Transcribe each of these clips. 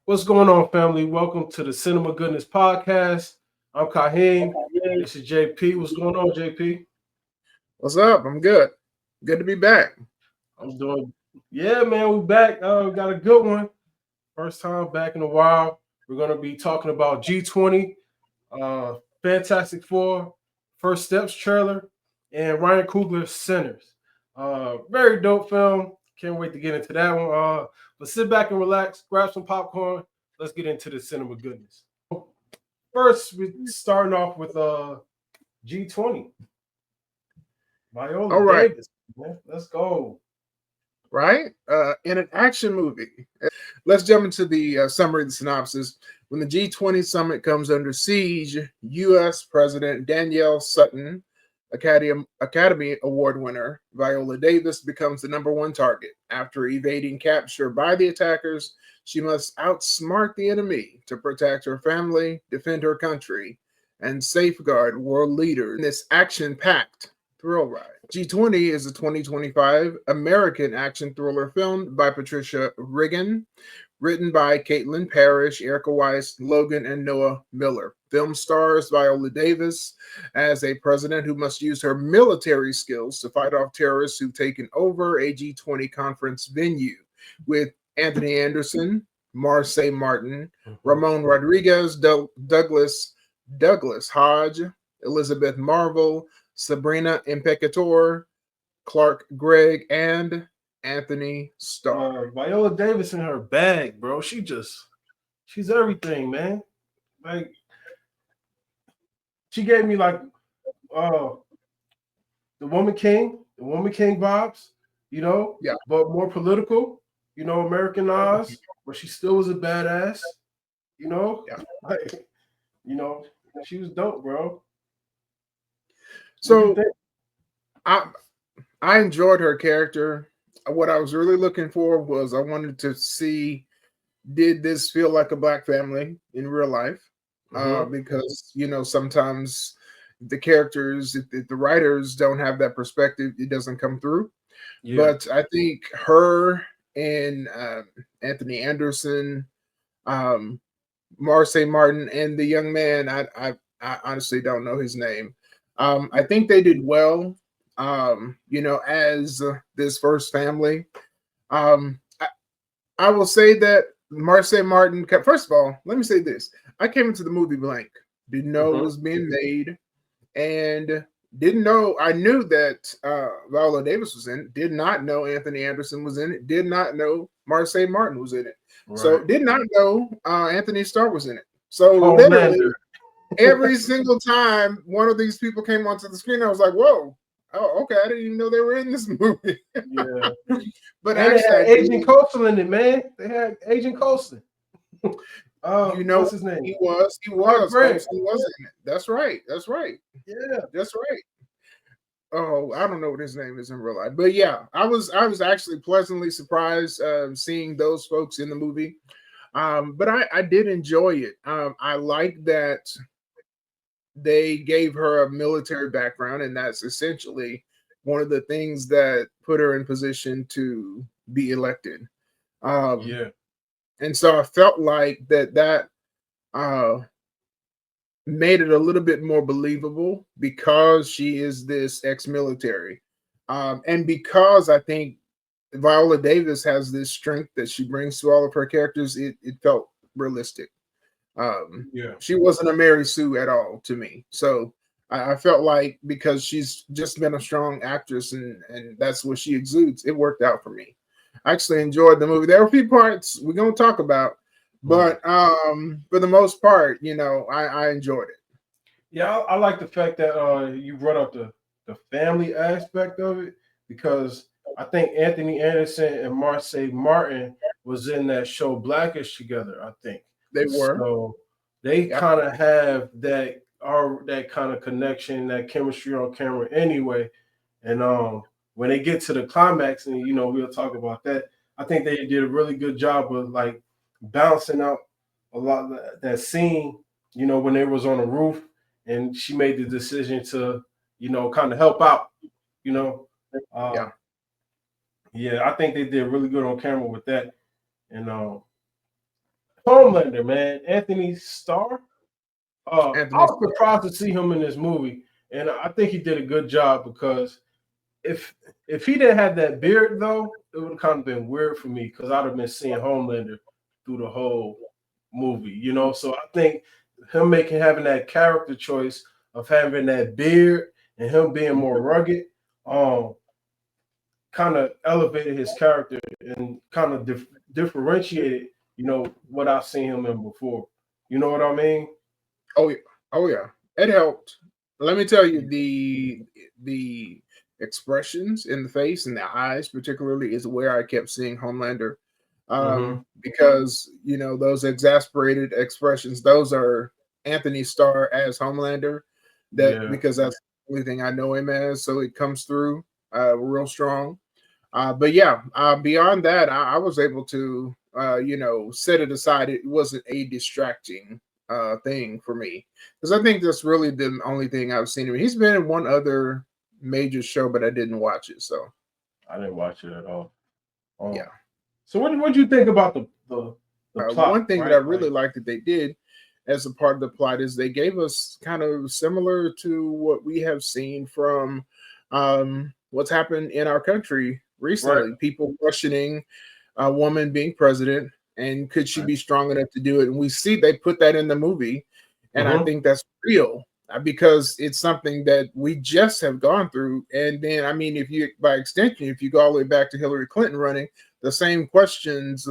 What's going on, family? Welcome to the Cinema Goodness Podcast. I'm Kahim. This is JP. What's going on, JP? What's up? I'm good. Good to be back. I'm doing, yeah, man. We're back. We got a good one. First time back in a while. We're going to be talking about G20, uh, Fantastic Four, First Steps trailer, and Ryan Coogler Sinners. Very dope film. Can't wait to get into that one. But sit back and relax, grab some popcorn. Let's get into the cinema goodness. First, we're starting off with G20. Viola All right. Davis. Man. Let's go. Right? In an action movie. Let's jump into the summary of the synopsis. When the G20 summit comes under siege, U.S. President Danielle Sutton, Academy Award winner Viola Davis, becomes the number one target. After evading capture by the attackers, she must outsmart the enemy to protect her family, defend her country, and safeguard world leaders in this action-packed thrill ride. G20 is a 2025 American action thriller filmed by Patricia Riggin, written by Caitlin Parrish, Erica Weiss, Logan, and Noah Miller. Film stars Viola Davis as a president who must use her military skills to fight off terrorists who've taken over a G20 conference venue, with Anthony Anderson, Marseille Martin, Ramon Rodriguez, Douglas Hodge, Elizabeth Marvel, Sabrina Impecator, Clark Gregg, and Anthony Starr. Viola Davis in her bag, bro. She's everything, man. Like, she gave me like the Woman King vibes, Yeah. but more political, Americanized, but she still was a badass, Yeah. like, she was dope, bro. So I enjoyed her character. What I was really looking for was I wanted to see, did this feel like a Black family in real life? Because, sometimes the characters, if the writers don't have that perspective, it doesn't come through. Yeah. But I think her and Anthony Anderson, Marseille Martin, and the young man, I honestly don't know his name. I think they did well, as this first family. I will say that Marseille Martin, first of all, let me say this. I came into the movie blank, didn't know it was being made, and didn't know. I knew that Viola Davis was in it, did not know Anthony Anderson was in it, did not know Marseille Martin was in it. Right. So did not know Anthony Starr was in it. So literally every single time one of these people came onto the screen, I was like, whoa. Oh, okay. I didn't even know they were in this movie. Yeah. But and actually, they had Agent Coulson in it, man. They had Agent Coulson. What's his name? He was. Coulson was in it. That's right. Yeah. That's right. Oh, I don't know what his name is in real life. But yeah, I was actually pleasantly surprised seeing those folks in the movie. But I did enjoy it. I like that they gave her a military background, and that's essentially one of the things that put her in position to be elected. Yeah. And so I felt like that made it a little bit more believable because she is this ex-military. And because I think Viola Davis has this strength that she brings to all of her characters, it felt realistic. She wasn't a Mary Sue at all to me. So I felt like because she's just been a strong actress and that's what she exudes, it worked out for me. I actually enjoyed the movie. There were a few parts we're going to talk about, but for the most part, I enjoyed it. Yeah, I like the fact that you brought up the family aspect of it, because I think Anthony Anderson and Marseille Martin was in that show Blackish together, I think. They were. So they kind of have that kind of connection, that chemistry on camera anyway. And when they get to the climax, and we'll talk about that, I think they did a really good job of like balancing out a lot of that scene, when they was on the roof and she made the decision to, kind of help out, Yeah, I think they did really good on camera with that. And Homelander, man, Anthony Starr. I Anthony. was surprised to see him in this movie, and I think he did a good job because if he didn't have that beard though, it would have kind of been weird for me because I'd have been seeing Homelander through the whole movie, you know. So I think him having that character choice of having that beard and him being more rugged, kind of elevated his character and kind of differentiated, you know, what I've seen him in before. You know what I mean? Oh yeah, oh yeah, it helped. Let me tell you, the expressions in the face and the eyes, particularly, is where I kept seeing Homelander, because you know those exasperated expressions, those are Anthony Starr as Homelander. That because that's the only thing I know him as, so it comes through real strong. But yeah, beyond that, I was able to, you know, set it aside. It wasn't a distracting thing for me because I think that's really the only thing I've seen him. He's been in one other major show, but I didn't watch it. So I didn't watch it at all. Yeah. So what did you think about the plot? One thing that I really liked that they did as a part of the plot is they gave us kind of similar to what we have seen from what's happened in our country recently. Right. People questioning a woman being president and could she be strong enough to do it? And we see they put that in the movie, and I think that's real because it's something that we just have gone through. And then, I mean, if you, by extension, if you go all the way back to Hillary Clinton running, the same questions,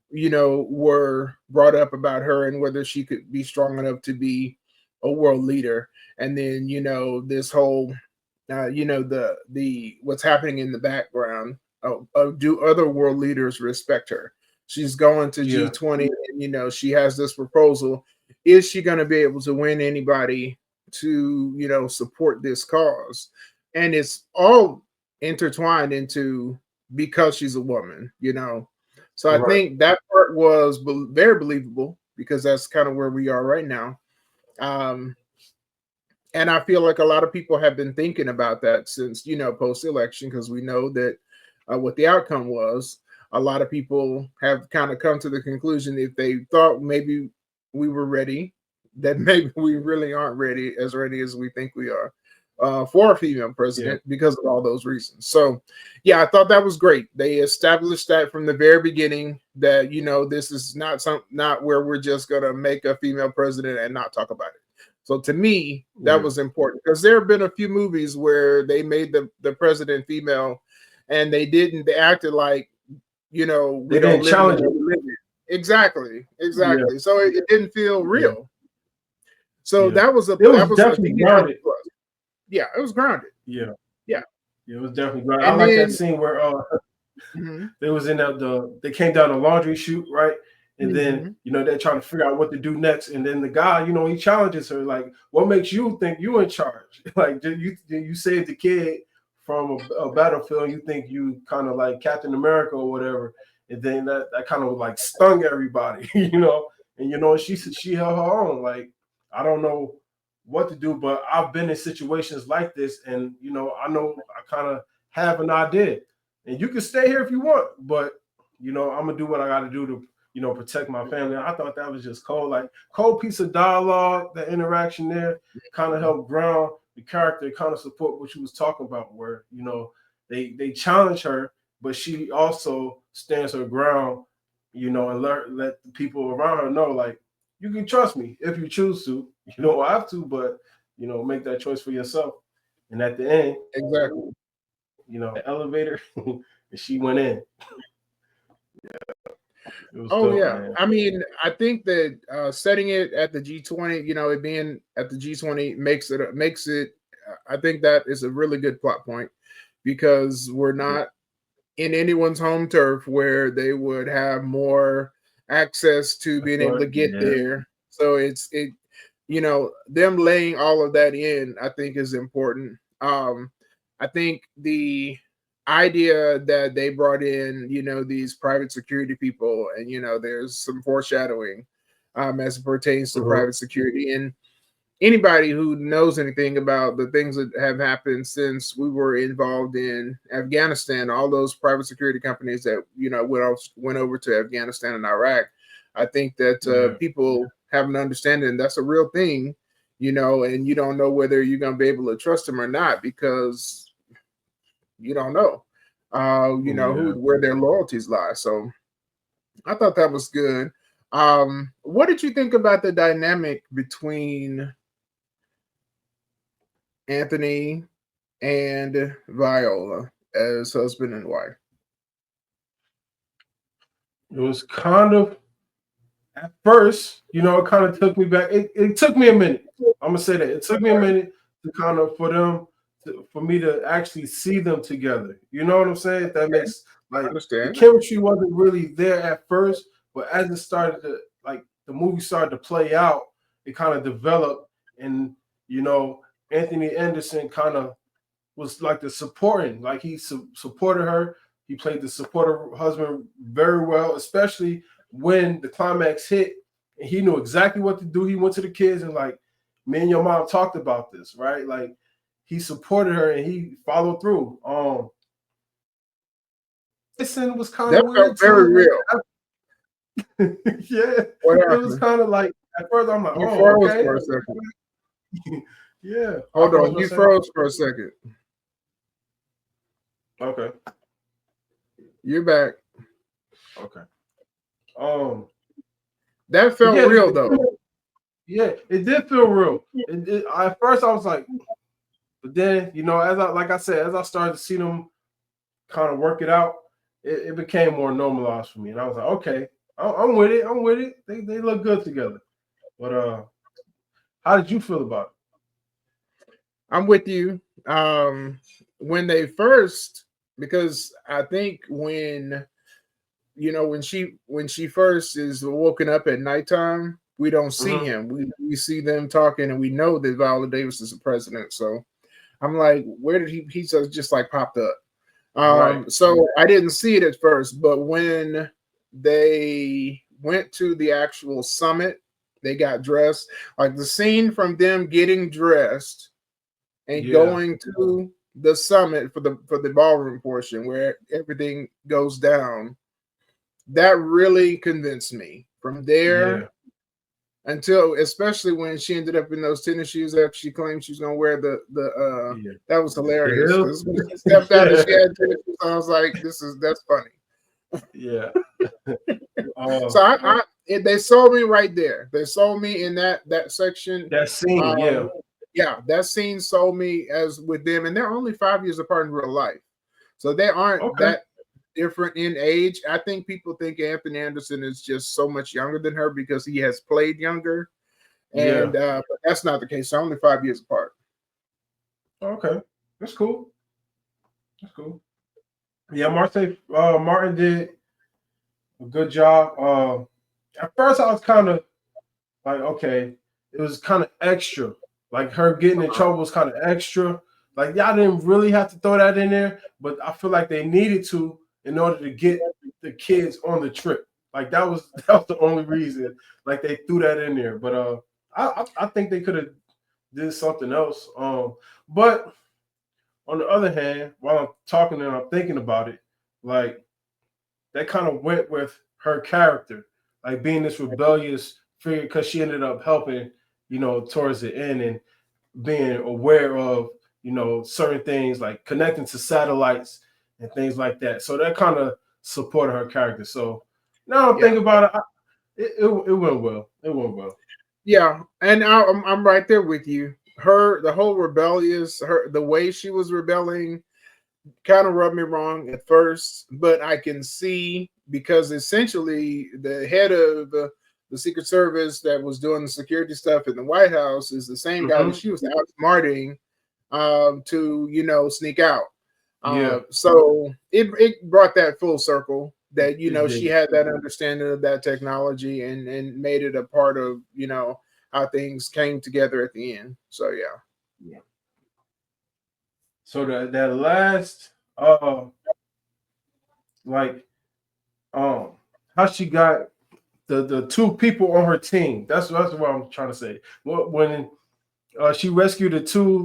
you know, were brought up about her and whether she could be strong enough to be a world leader. And then, you know, this whole, you know, the what's happening in the background. Do other world leaders respect her? She's going to G20, and you know she has this proposal. Is she going to be able to win anybody to, you know, support this cause? And it's all intertwined into because she's a woman, you know. So I think that part was very believable because that's kind of where we are right now. And I feel like a lot of people have been thinking about that since, you know, post-election, because we know that what the outcome was. A lot of people have kind of come to the conclusion if they thought maybe we were ready, that maybe we really aren't ready as we think we are for a female president because of all those reasons. So, yeah, I thought that was great. They established that from the very beginning that, you know, this is not where we're just going to make a female president and not talk about it. So to me, that was important because there have been a few movies where they made the president female and they acted like, you know, they didn't challenge it. Exactly. Yeah. So it didn't feel real. So that was definitely grounded. Yeah, it was grounded. Yeah, it was definitely grounded. I like that scene where they was in they came down the laundry chute, right? And then, you know, they're trying to figure out what to do next. And then the guy, you know, he challenges her, like, what makes you think you in charge? Like, you saved the kid from a battlefield, you think you kind of like Captain America or whatever. And then that kind of like stung everybody, you know. And, you know, she said she held her own. Like, I don't know what to do, but I've been in situations like this. And, you know I kind of have an idea. And you can stay here if you want, but, you know, I'm going to do what I got to do to, you know, protect my family. I thought that was just cold, like cold piece of dialogue. The interaction there kind of helped ground the character, kind of support what you was talking about, where, you know, they challenge her, but she also stands her ground, you know, and let the people around her know, like, you can trust me if you choose to. You don't have to, but, you know, make that choice for yourself. And at the end, exactly, you know, the elevator, and she went in. Oh dope, yeah, man. I mean, I think that setting it at the G20, you know, it being at the G20 makes it. I think that is a really good plot point because we're not in anyone's home turf where they would have more access to being able to get there. So it, you know, them laying all of that in, I think is important. I think the idea that they brought in, you know, these private security people, and, you know, there's some foreshadowing as it pertains to private security. And anybody who knows anything about the things that have happened since we were involved in Afghanistan, all those private security companies that, you know, went over to Afghanistan and Iraq, I think that people have an understanding that's a real thing, and you don't know whether you're going to be able to trust them or not because you don't know, where their loyalties lie. So I thought that was good. What did you think about the dynamic between Anthony and Viola as husband and wife? It was kind of, at first, it kind of took me back. It took me a minute. I'm gonna say that it took me a minute to kind of for me to actually see them together. You know what I'm saying? If that makes the chemistry wasn't really there at first, but as it started to the movie started to play out, it kind of developed, and Anthony Anderson kind of was like the supporting, like he supported her. He played the supportive husband very well, especially when the climax hit and he knew exactly what to do. He went to the kids and me and your mom talked about this, right? Like he supported her and he followed through. This scene was kind of weird. Very real. Yeah, it was kind of like at first I'm like, you froze for a second. Yeah. Hold on, you froze for a second. Okay. You're back. Okay. That felt real though. Yeah, it did feel real. At first I was like, but then as I said, as I started to see them kind of work it out, it became more normalized for me, and I was like, okay, I'm with it. I'm with it. They look good together. But how did you feel about it? I'm with you. When they first, because I think when she first is woken up at nighttime, we don't see him. We see them talking, and we know that Viola Davis is the president. So I'm like, where did he just popped up? Right. So I didn't see it at first, but when they went to the actual summit, they got dressed. Like the scene from them getting dressed and going to the summit for the ballroom portion where everything goes down. That really convinced me. From there until, especially when she ended up in those tennis shoes after she claimed she was gonna wear that was hilarious. Because when she stepped out and she had tennis shoes, I was like, that's funny. Yeah. So they sold me right there. They sold me in that section. That scene, yeah, that scene sold me as with them, and they're only 5 years apart in real life, so they aren't that different in age. I think people think Anthony Anderson is just so much younger than her because he has played younger, and but that's not the case. They're only 5 years apart. Okay, that's cool. That's cool. Yeah, Martin did a good job. At first, I was kind of like, okay, it was kind of extra. Like her getting in trouble was kind of extra. Like y'all didn't really have to throw that in there, but I feel like they needed to in order to get the kids on the trip. Like that was the only reason. Like they threw that in there. But I think they could have did something else. But on the other hand, while I'm talking and I'm thinking about it, like that kind of went with her character, like being this rebellious figure, because she ended up helping, towards the end and being aware of, certain things like connecting to satellites and things like that. So that kind of supported her character. So now I'm thinking about it, it went well. It went well. Yeah, and I'm right there with you. The whole rebellious, the way she was rebelling kind of rubbed me wrong at first, but I can see, because essentially the head of the Secret Service that was doing the security stuff in the White House is the same guy that she was outsmarting to sneak out. So it brought that full circle that she had that understanding of that technology and made it a part of how things came together at the end. So yeah. So that last how she got the two people on her team. That's what I'm trying to say. When she rescued the two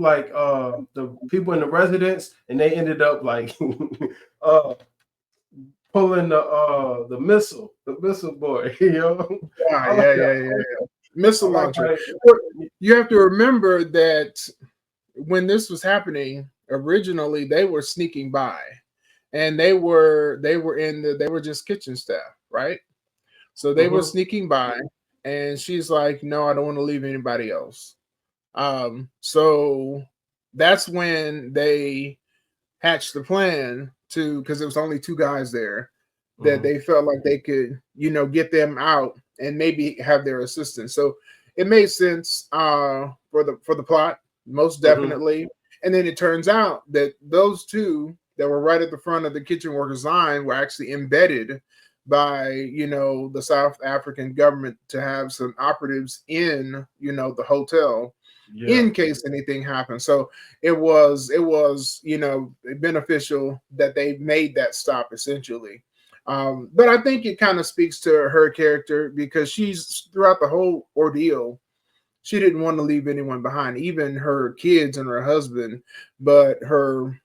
the people in the residence, and they ended up pulling the missile boy. You know, Yeah, I like yeah, yeah, that. yeah, yeah. Missile I like launcher. how Well, you have to remember that when this was happening, originally they were sneaking by, and they were just kitchen staff, right? So they were sneaking by, and she's like, "No, I don't want to leave anybody else." So that's when they hatched the plan to, because there was only two guys there, that they felt like they could, get them out and maybe have their assistance. So it made sense for the plot, most definitely. And then it turns out that those two that were right at the front of the kitchen workers line were actually embedded by the South African government to have some operatives in the hotel Yeah. in case anything happens. So it was beneficial that they made that stop essentially. But I think it kind of speaks to her character, because she's throughout the whole ordeal, she didn't want to leave anyone behind, even her kids and her husband. But her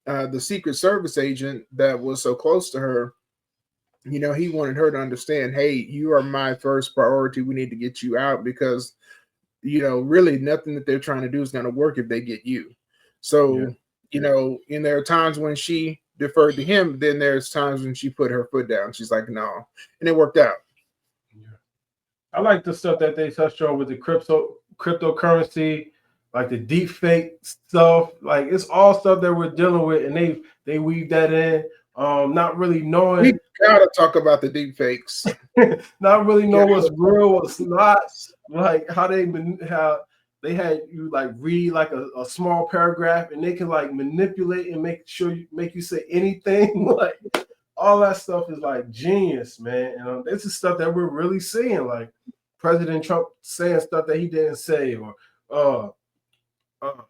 the Secret Service agent that was so close to her, he wanted her to understand, hey, you are my first priority. We need to get you out, because really nothing that they're trying to do is going to work if they get you. So, and there are times when she deferred to him, then there's times when she put her foot down. She's like, no. And it worked out. Yeah. I like the stuff that they touched on with the cryptocurrency, like the deep fake stuff. Like it's all stuff that we're dealing with, and they weave that in. Not really We knowing, gotta talk about the deep fakes. not really know Yeah. what's real, what's not. Like how they had you like read like a small paragraph, and they can like manipulate and make you say anything. Like all that stuff is like genius, man. And this is stuff that we're really seeing, like President Trump saying stuff that he didn't say, or uh, uh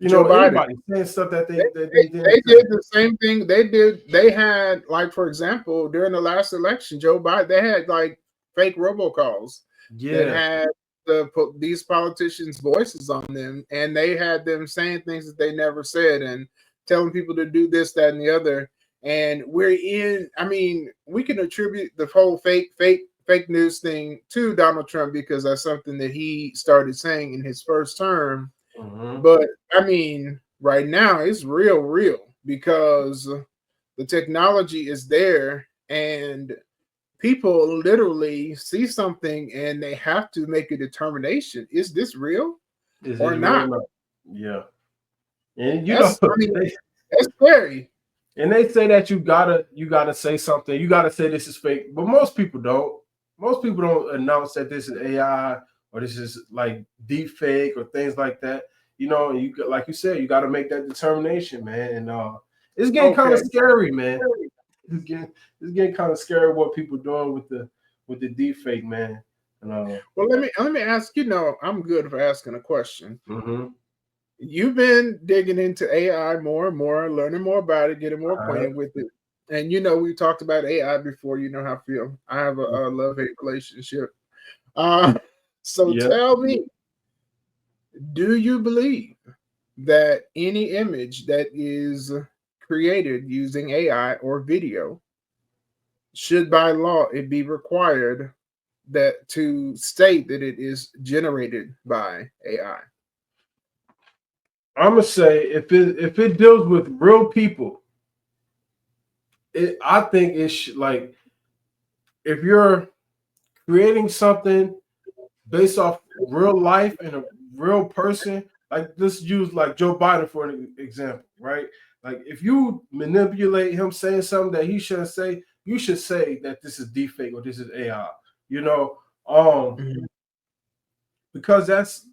Joe Biden. anybody saying stuff that They, they didn't they say. did the same thing. They had, like, for example, during the last election, Joe Biden, they had like fake robocalls that Yeah, had these politicians' voices on them, and they had them saying things that they never said and telling people to do this, that, and the other. And I mean, we can attribute the whole fake news thing to Donald Trump, because that's something that he started saying in his first term. But I mean, right now it's real, because the technology is there, and people literally see something and they have to make a determination: is this real is or it real or not? not? Yeah, and That's I mean, they, that's scary. and they say that you gotta say something, you gotta say this is fake, but most people don't. Most people don't announce that this is AI or this is like deep fake or things like that. Like you said, you got to make that determination, man. And it's getting kind Okay. of scary, man. It's getting kind of scary what people doing with the deep fake, man. And Well, let me ask you. No, I'm good for asking a question. mhm. You've been digging into AI more and more, learning more about it, getting more All right. acquainted with it. And we talked about AI before. You know how I feel. I have a love-hate relationship. Uh, so Yeah. tell me, do you believe that any image that is created using AI or video should, by law, it be required that to state that it is generated by AI? I'm gonna say if it deals with real people, I think it should, like, if you're creating something based off real life and a real person, like let's use like Joe Biden for an example, right? Like if you manipulate him saying something that he shouldn't say, you should say that this is deepfake or this is AI, you know, um, Mhm. because that's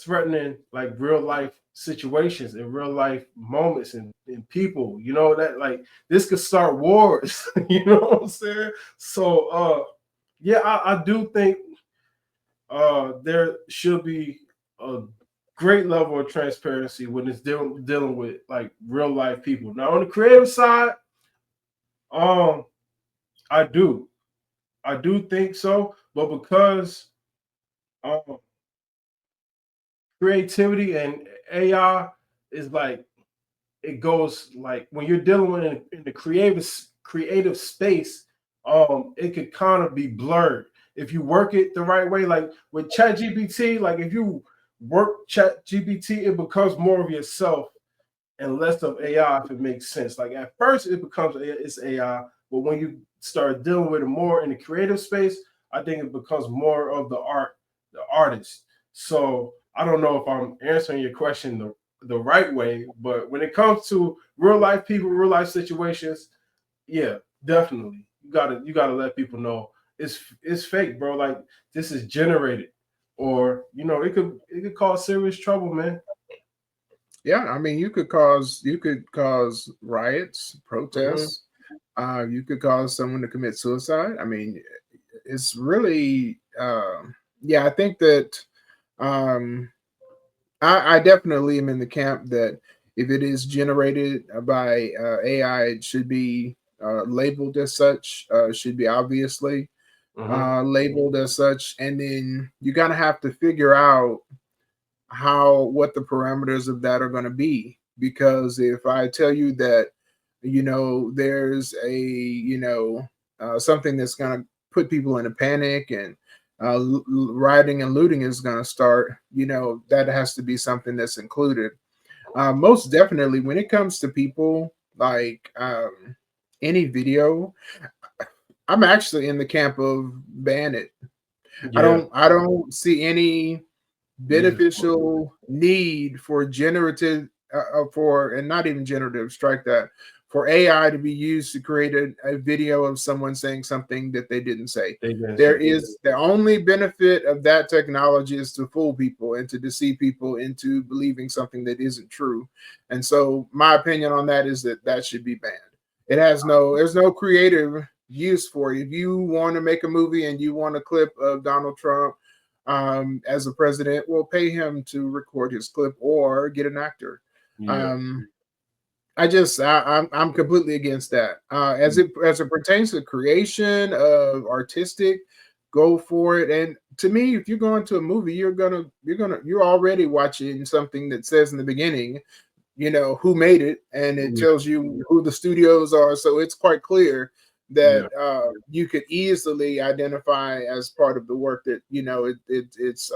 threatening like real life situations and real life moments and people, that like this could start wars, you know what I'm saying? So yeah, I do think there should be a great level of transparency when it's dealing with like real life people. Now on the creative side, um, I do, I do think so, but because um, creativity and AI is like it goes like when you're dealing with in the creative space, it could kind of be blurred if you work it the right way. Like with ChatGPT, like if you work ChatGPT, it becomes more of yourself and less of AI, if it makes sense. Like at first it becomes it's AI, but when you start dealing with it more in the creative space, I think it becomes more of the artist. So I don't know if I'm answering your question the right way, but when it comes to real life people, real life situations, yeah, definitely. You gotta let people know it's fake, bro. Like this is generated. Or it could cause serious trouble, man. Yeah, I mean, you could cause riots, Hmm. protests. You could cause someone to commit suicide. I mean, it's really, yeah. I think that um, I definitely am in the camp that if it is generated by AI, it should be labeled as such. Should be obviously Hmm. labeled as such, and then you gotta have to figure out what the parameters of that are going to be, because if I tell you that there's a something that's going to put people in a panic, and rioting and looting is going to start, that has to be something that's included. Most definitely when it comes to people, like any video, I'm actually in the camp of ban it. Yeah. I don't see any Reason. beneficial need for generative for, and not even generative, strike that, for AI to be used to create a video of someone saying something that they didn't say. They didn't There say. is the only benefit of that technology is to fool people and to deceive people into believing something that isn't true. And so my opinion on that is that that should be banned. There's no creative use for it. If you want to make a movie and you want a clip of Donald Trump as a president, will pay him to record his clip or get an actor. Yeah. Um, I'm completely against that. As it pertains to creation of artistic, go for it. And to me, if you're going to a movie, you're already watching something that says in the beginning, who made it, and it Yeah. tells you who the studios are, so it's quite clear that Yeah. you could easily identify as part of the work that it's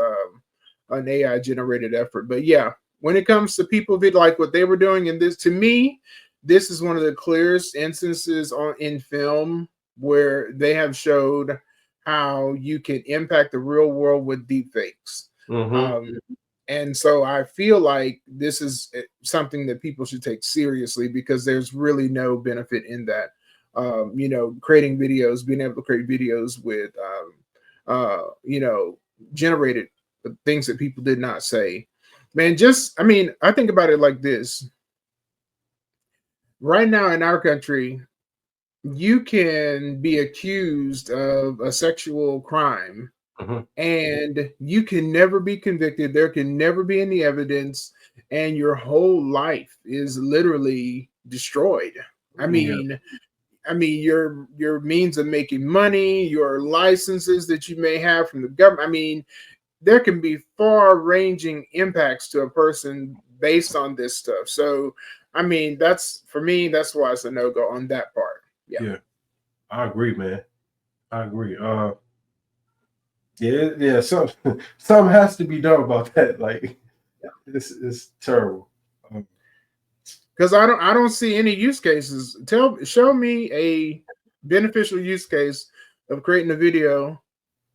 an AI generated effort. But yeah, when it comes to people like what they were doing in this, to me, this is one of the clearest instances in film where they have showed how you can impact the real world with deep fakes. Hmm. um, and so I feel like this is something that people should take seriously, because there's really no benefit in that. Creating videos, being able to create videos with, generated things that people did not say. Man, I think about it like this. Right now in our country, you can be accused of a sexual crime Hmm. and you can never be convicted. There can never be any evidence, and your whole life is literally destroyed. I Yeah. mean, your means of making money, your licenses that you may have from the government. I mean, there can be far-ranging impacts to a person based on this stuff. So, I mean, that's for me. That's why it's a no-go on that part. Yeah. Yeah. I agree, man. I agree. Yeah, yeah. Something has to be done about that. Like this is terrible. Um, Because I don't see any use cases. Show me a beneficial use case of creating a video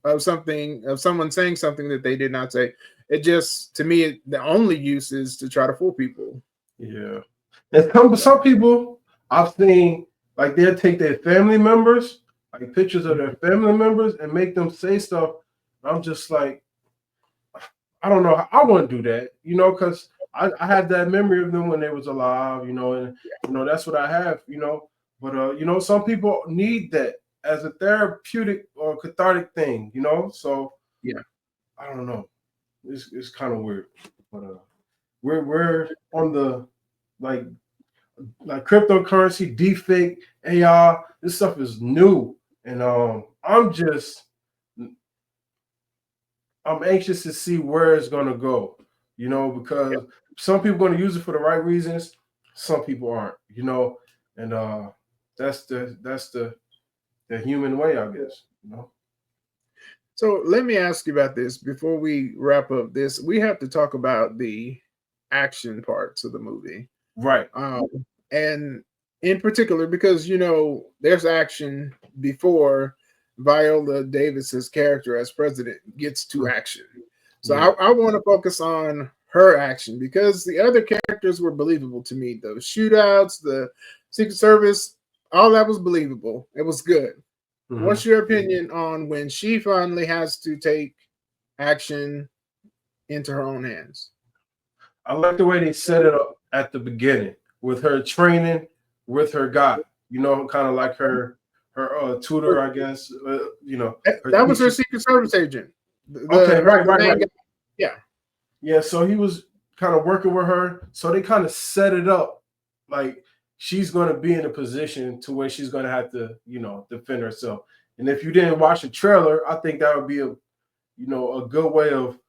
of someone saying something that they did not say. It just, to me, the only use is to try to fool people. yeah. And some people I've seen like they'll take their family members, like pictures of their family members, and make them say stuff. I'm just like, I don't know. I wouldn't do that, because I had that memory of them when they was alive, and that's what I have. But some people need that as a therapeutic or cathartic thing. So Yeah. I don't know. It's kind of weird, but we're on the like cryptocurrency, deepfake, AI. This stuff is new, and I'm anxious to see where it's gonna go. Because some people are gonna use it for the right reasons. some people aren't, you know, and that's the human way, I guess, you know. So let me ask you about this before we wrap up this. We have to talk about the action parts of the movie. Right. And in particular, because there's action before Viola Davis's character as president gets to action. So Yeah. I want to focus on her action because the other characters were believable to me. Those shootouts, the Secret Service, all that was believable. It was good. What's your opinion on when she finally has to take action into her own hands? I like the way they set it up at the beginning with her training with her guy. You know, kind of like her tutor, I guess. You know, that was her Secret Service agent. Okay, right. Yeah. Yeah, so he was kind of working with her. So they kind of set it up like she's going to be in a position to where she's going to have to, defend herself. And if you didn't watch the trailer, I think that would be a good way of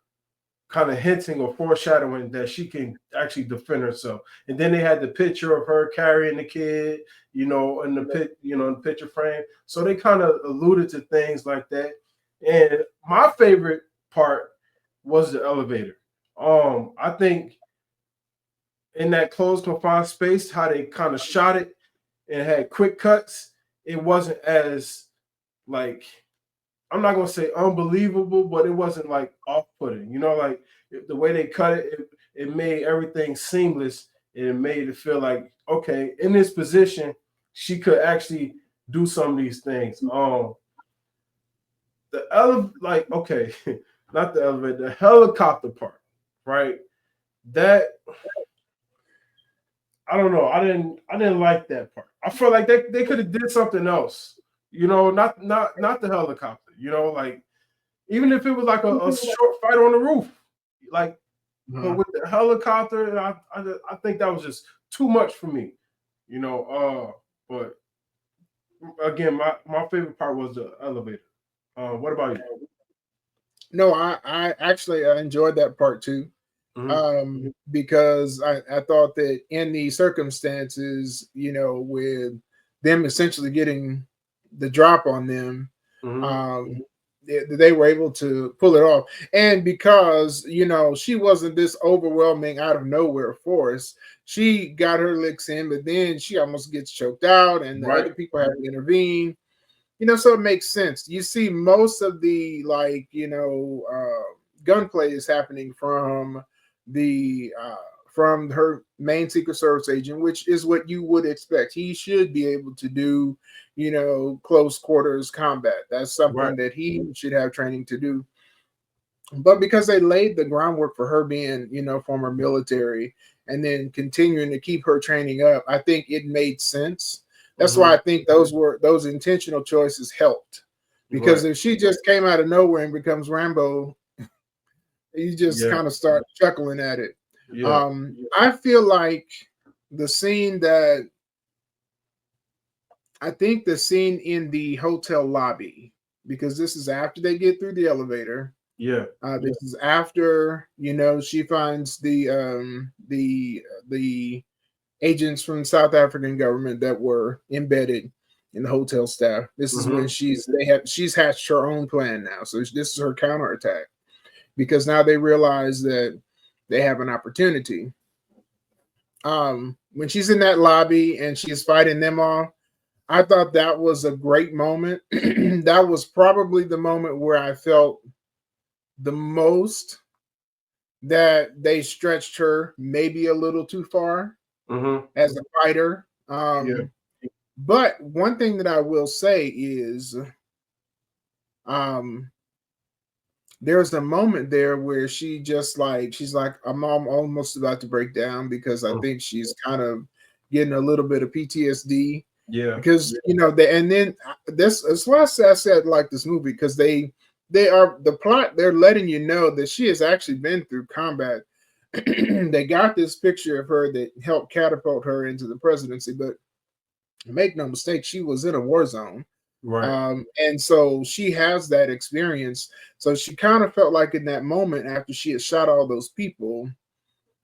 kind of hinting or foreshadowing that she can actually defend herself. And then they had the picture of her carrying the kid, in the picture frame. So they kind of alluded to things like that. And my favorite part was the elevator. I think in that closed confined space, how they kind of shot it and had quick cuts, it wasn't as like, I'm not gonna say unbelievable, but it wasn't like off-putting. Like the way they cut it, it made everything seamless and it made it feel like, okay, in this position, she could actually do some of these things. Okay, not the elevator, the helicopter part, right? That I don't know. I didn't like that part. I feel like they could have did something else. Not the helicopter. Like even if it was like a short fight on the roof, like, but with the helicopter, I think that was just too much for me. But again, my favorite part was the elevator. What about you? No, I actually enjoyed that part too. Because I thought that in these circumstances, with them essentially getting the drop on them, they were able to pull it off. And because, she wasn't this overwhelming out of nowhere force, she got her licks in, but then she almost gets choked out and the other people have to intervene. So it makes sense. You see most of the gunplay is happening from from her main Secret Service agent, which is what you would expect. He should be able to do, close quarters combat. That's something that he should have training to do. But because they laid the groundwork for her being, former military and then continuing to keep her training up, I think it made sense. That's why I think those intentional choices helped. Because if she just came out of nowhere and becomes Rambo, you just kind of start chuckling at it. I feel like the scene in the hotel lobby, because this is after they get through the elevator. This is after, she finds the agents from the South African government that were embedded in the hotel staff. This is when she's hatched her own plan now. So this is her counterattack. Because now they realize that they have an opportunity. When she's in that lobby and she's fighting them off, I thought that was a great moment. That was probably the moment where I felt the most that they stretched her maybe a little too far as a fighter. But one thing that I will say is there's a moment there where she's like, I'm almost about to break down because I think she's kind of getting a little bit of PTSD. Yeah. Because, and then that's why I said like this movie, because they are the plot, they're letting you know that she has actually been through combat. They got this picture of her that helped catapult her into the presidency, but make no mistake, she was in a war zone. And so she has that experience. So she kind of felt like in that moment after she had shot all those people,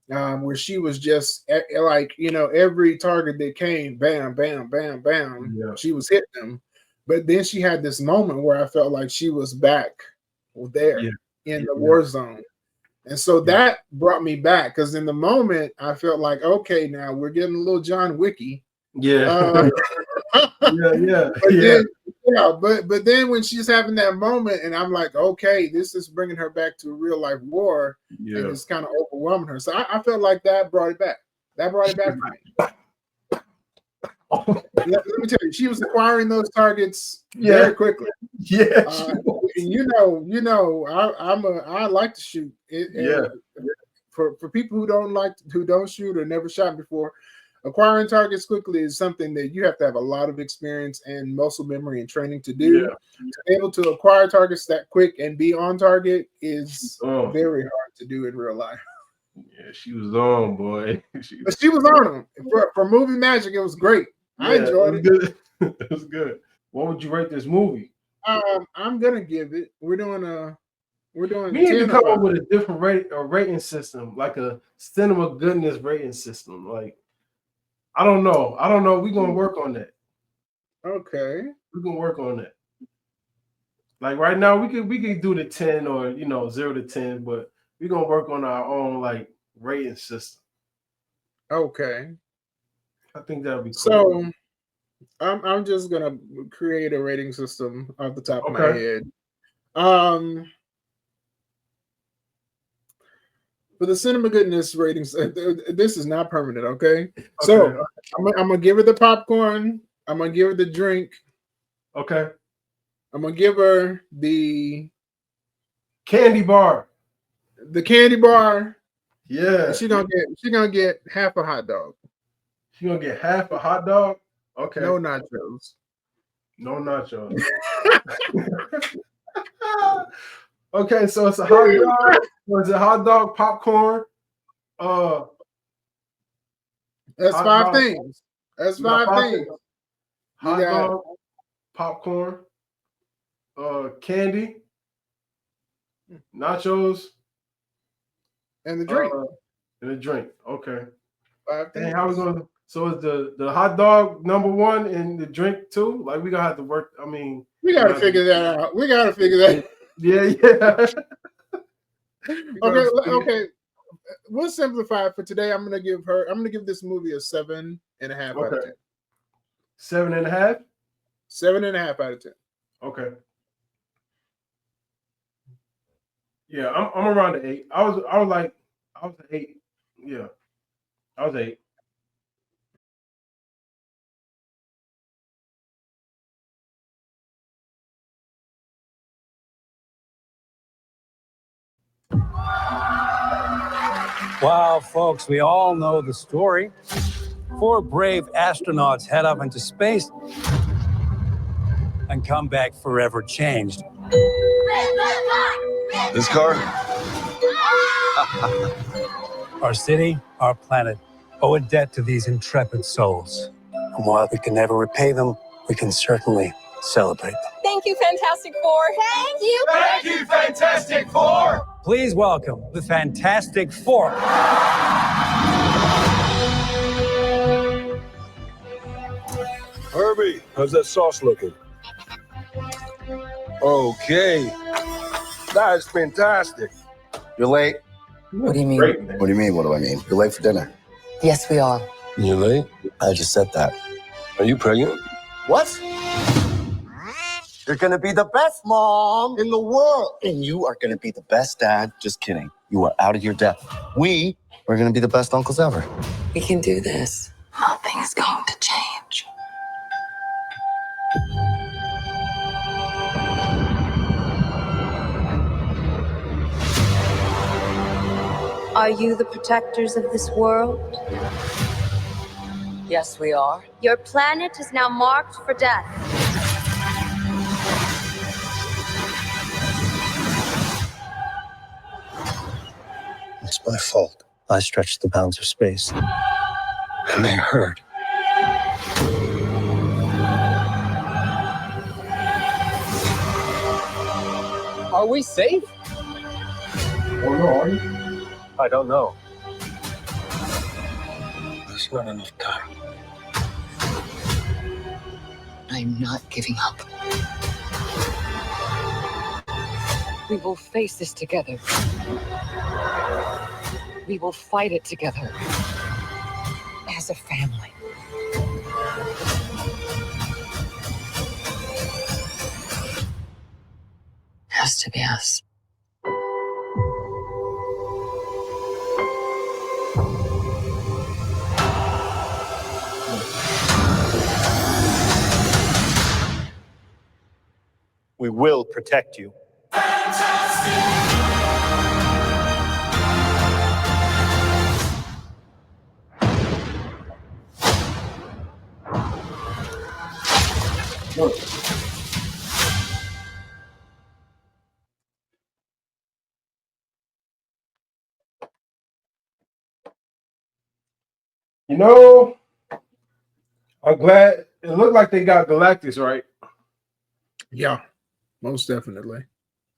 where she was just like, every target that came, bam, bam, bam, bam, she was hitting them. But then she had this moment where I felt like she was back there in the war zone. And so that brought me back, because in the moment I felt like, okay, now we're getting a little John Wicky. Yeah. But then when she's having that moment, and I'm like, okay, this is bringing her back to a real life war, and it's kind of overwhelming her. So I felt like that brought it back. That brought it back for me. Let me tell you, she was acquiring those targets very quickly. I like to shoot. For people who don't shoot or never shot before, acquiring targets quickly is something that you have to have a lot of experience and muscle memory and training to do. To be able to acquire targets that quick and be on target is very hard to do in real life. Yeah, she was on, boy. But she was on them. For movie magic, it was great. I enjoyed it. Good. It was good. What would you rate this movie? I'm gonna give it. We need to come up with a different rating system, like a cinema goodness rating system. Like, I don't know. We're gonna work on that. Okay. We're gonna work on that. Like right now, we could do the 10 or 0 to 10, but we're gonna work on our own like rating system. Okay. I think that'll be cool. So I'm just gonna create a rating system off the top of my head. For the cinema goodness ratings, this is not permanent, okay? So I'm gonna give her the popcorn. I'm gonna give her the drink. Okay. I'm gonna give her the candy bar. The candy bar. Yeah. She's gonna get half a hot dog. She's gonna get half a hot dog? Okay. No nachos. No nachos. Okay, so it's a hot dog. Was it hot dog, popcorn? That's five things. That's five things. Hot dog, popcorn, candy, nachos, and the drink. Okay. 5 things. And how we gonna? So is the hot dog number 1 and the drink 2? Like we gonna have to work. I mean, we gotta figure that out. We gotta figure that. Yeah. Okay. We'll simplify it for today. I'm gonna give this movie a 7.5 out of 10. 7.5? 7.5 out of 10. Okay. Yeah, I'm around the 8. I was an 8. Yeah. I was 8. Wow, folks, we all know the story. 4 brave astronauts head up into space and come back forever changed. This car? Our city, our planet, owe a debt to these intrepid souls. And while we can never repay them, we can certainly celebrate them. Thank you, Fantastic Four. Thank you. Thank you, Fantastic Four. Please welcome the Fantastic Four. Herbie, how's that sauce looking? Okay. That is fantastic. You're late. What do you mean? What do you mean? What do I mean? You're late for dinner. Yes, we are. You late? I just said that. Are you pregnant? What? You're gonna be the best mom in the world. And you are gonna be the best dad. Just kidding. You are out of your depth. We are gonna be the best uncles ever. We can do this. Nothing's going to change. Are you the protectors of this world? Yes, we are. Your planet is now marked for death. It's my fault. I stretched the bounds of space. And they hurt. Are we safe? Oh no, are you? I don't know. It's not enough time. I'm not giving up. We will face this together. We will fight it together. As a family. Has to be us. We will protect you. You know, I'm glad it looked like they got Galactus right. Yeah, most definitely.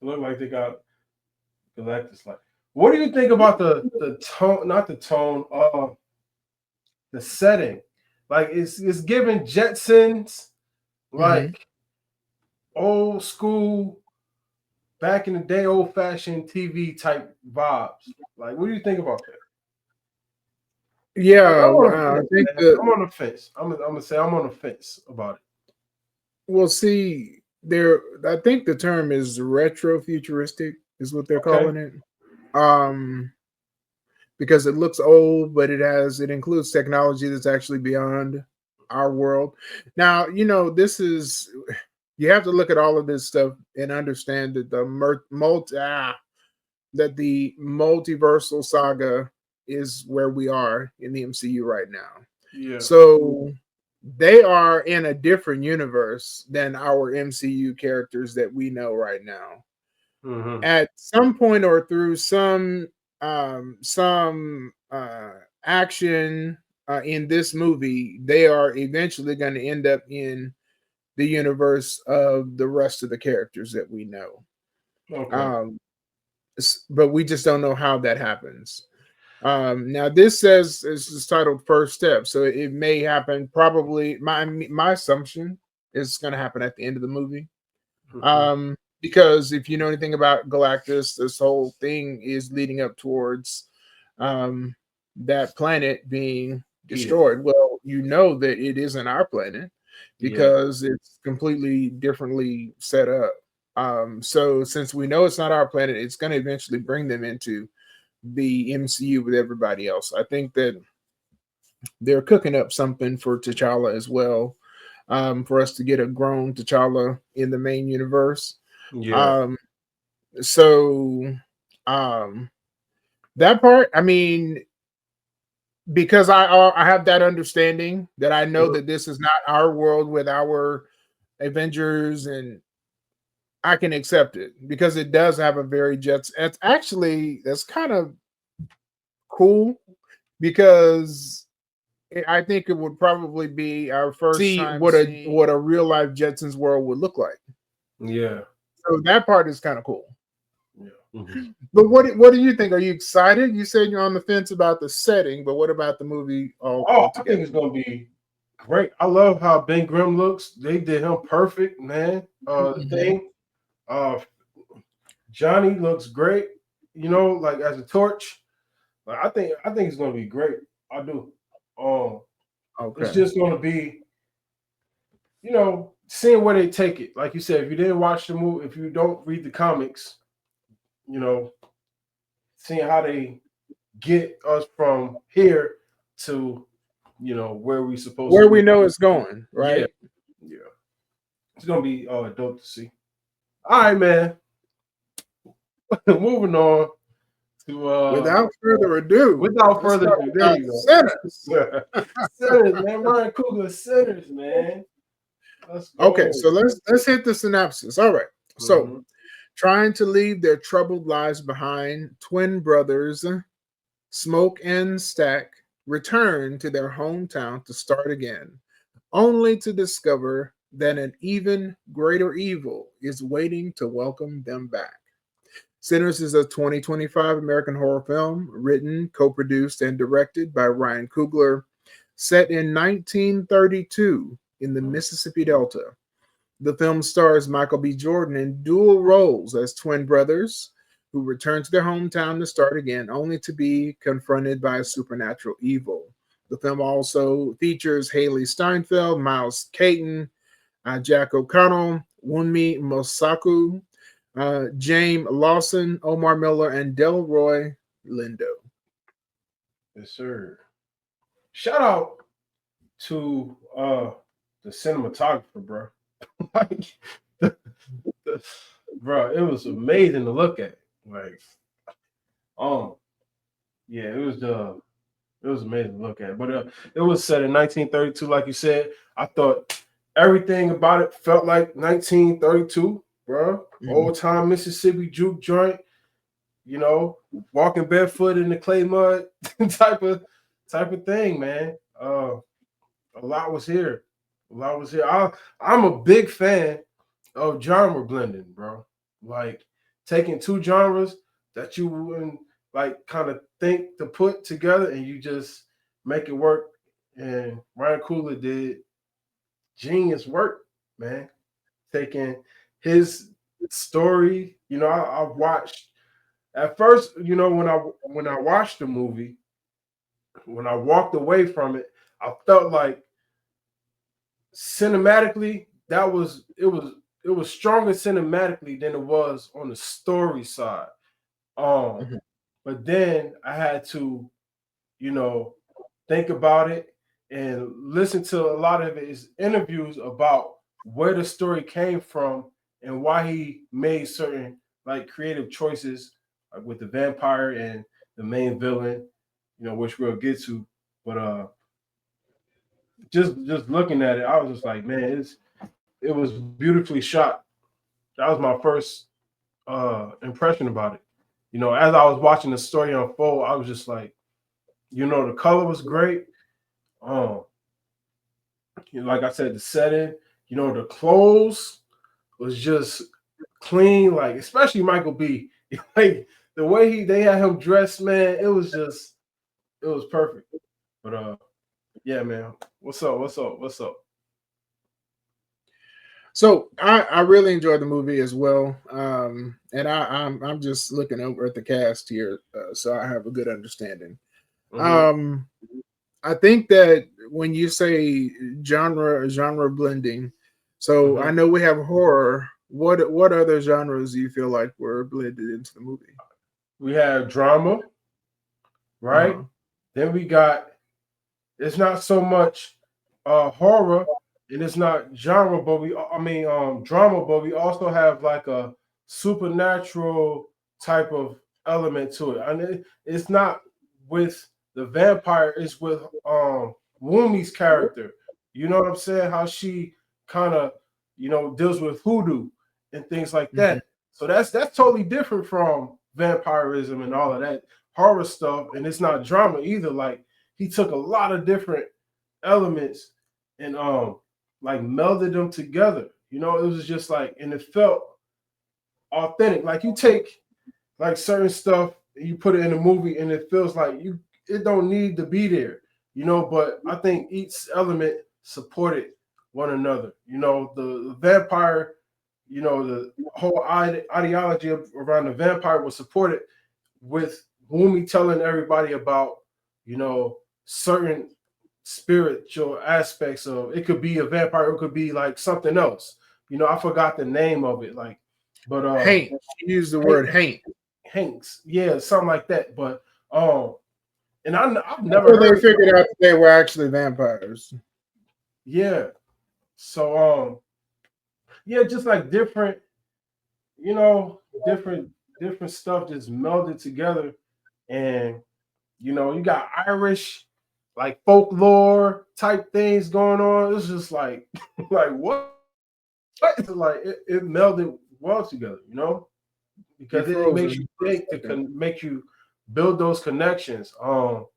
It looked like they got Galactus. Like, what do you think about the tone? Not the tone. The setting. Like, it's giving Jetsons, like old school, back in the day, old fashioned TV type vibes. Like, what do you think about that? Yeah, I think I'm on the fence. I'm gonna say I'm on the fence about it. Well, see, I think the term is retro futuristic, is what they're calling it. Because it looks old, but it includes technology that's actually beyond our world. Now, you have to look at all of this stuff and understand that the multiversal saga is where we are in the MCU right now. Yeah. So they are in a different universe than our MCU characters that we know right now. Mm-hmm. At some point or through some action in this movie, they are eventually going to end up in the universe of the rest of the characters that we know. Okay. But we just don't know how that happens. Now this says it's titled First Step, so it may happen. Probably my assumption is going to happen at the end of the movie. Mm-hmm. Because if you know anything about Galactus, this whole thing is leading up towards that planet being destroyed. Well, you know that it isn't our planet because it's completely differently set up. So since we know it's not our planet, it's going to eventually bring them into the MCU with everybody else. I think that they're cooking up something for T'Challa as well, for us to get a grown T'Challa in the main universe. Yeah. That part, I mean, because I have that understanding that I know that this is not our world with our Avengers, and I can accept it because it does have a very Jets. That's kind of cool because I think it would probably be our first time what a real life Jetsons world would look like. Yeah. So that part is kind of cool. Yeah. Mm-hmm. But what do you think? Are you excited? You said you're on the fence about the setting, but what about the movie? I think it's gonna be great. I love how Ben Grimm looks. They did him perfect, man. The thing, Johnny looks great. You know, like as a Torch. Like I think it's gonna be great. I do. It's just gonna be, seeing where they take it. Like you said, if you didn't watch the movie, if you don't read the comics, seeing how they get us from here to, where we supposed where to we be. know it's going, right? Yeah. It's gonna be dope to see. All right, man. Moving on to without further ado, there you go. Sinners. Sinners, man. Ryan Coogler Sinners, man. Let's go. Okay, so let's hit the synopsis. All right. So trying to leave their troubled lives behind, twin brothers Smoke and Stack return to their hometown to start again, only to discover that an even greater evil is waiting to welcome them back. Sinners is a 2025 American horror film written, co-produced, and directed by Ryan Coogler set in 1932 in the Mississippi Delta. The film stars Michael B. Jordan in dual roles as twin brothers who return to their hometown to start again, only to be confronted by a supernatural evil. The film also features Haley Steinfeld, Miles Caton, Jack O'Connell, Wunmi Mosaku, James Lawson, Omar Miller, and Delroy Lindo. Yes, sir. Shout out to the cinematographer, bro. Like, bro, it was amazing to look at. Like, yeah, it was amazing to look at. But it was set in 1932, like you said. I thought everything about it felt like 1932, bro. Old time Mississippi juke joint. You know, walking barefoot in the clay mud type of thing, man. A lot was here. I'm a big fan of genre blending, bro. Like taking two genres that you wouldn't like kind of think to put together and you just make it work. And Ryan Coogler did genius work, man. Taking his story, you know, I watched at first, you know, when I watched the movie, when I walked away from it, I felt like cinematically it was stronger cinematically than it was on the story side. But then I had to, you know, think about it and listen to a lot of his interviews about where the story came from and why he made certain like creative choices like with the vampire and the main villain, you know, which we'll get to. But just looking at it, I was just like, man, it was beautifully shot. That was my first impression about it. You know, as I was watching the story unfold, I was just like, you know, the color was great. You know, like I said, the setting, you know, the clothes was just clean, like especially Michael B. Like the way they had him dressed, man, it was perfect. But yeah, man. What's up? So I really enjoyed the movie as well, and I'm just looking over at the cast here, so I have a good understanding. I think that when you say genre blending, so I know we have horror. What other genres do you feel like were blended into the movie? We have drama, right? Then we got it's not so much horror and it's not genre, but drama, but we also have like a supernatural type of element to it. And it's not with the vampire, it's with Wumi's character. You know what I'm saying? How she kind of, you know, deals with hoodoo and things like that. So that's totally different from vampirism and all of that horror stuff. And it's not drama either. Like he took a lot of different elements and like melded them together. You know, it was just like, and it felt authentic. Like you take like certain stuff and you put it in a movie and it feels like it don't need to be there, you know, but I think each element supported one another. You know, the vampire, you know, the whole ideology around the vampire was supported with Wumi telling everybody about, you know, certain spiritual aspects of it. Could be a vampire, it could be like something else. You know, I forgot the name of it, like, but Haint. You use the word haint. Hanks, yeah, something like that. But and I've never heard they figured out that they were actually vampires. Yeah. So yeah, just like different, you know, different stuff just melded together. And you know, you got Irish like folklore type things going on. It's just like like what? Like it melded well together, you know, because it makes you think to make you build those connections. How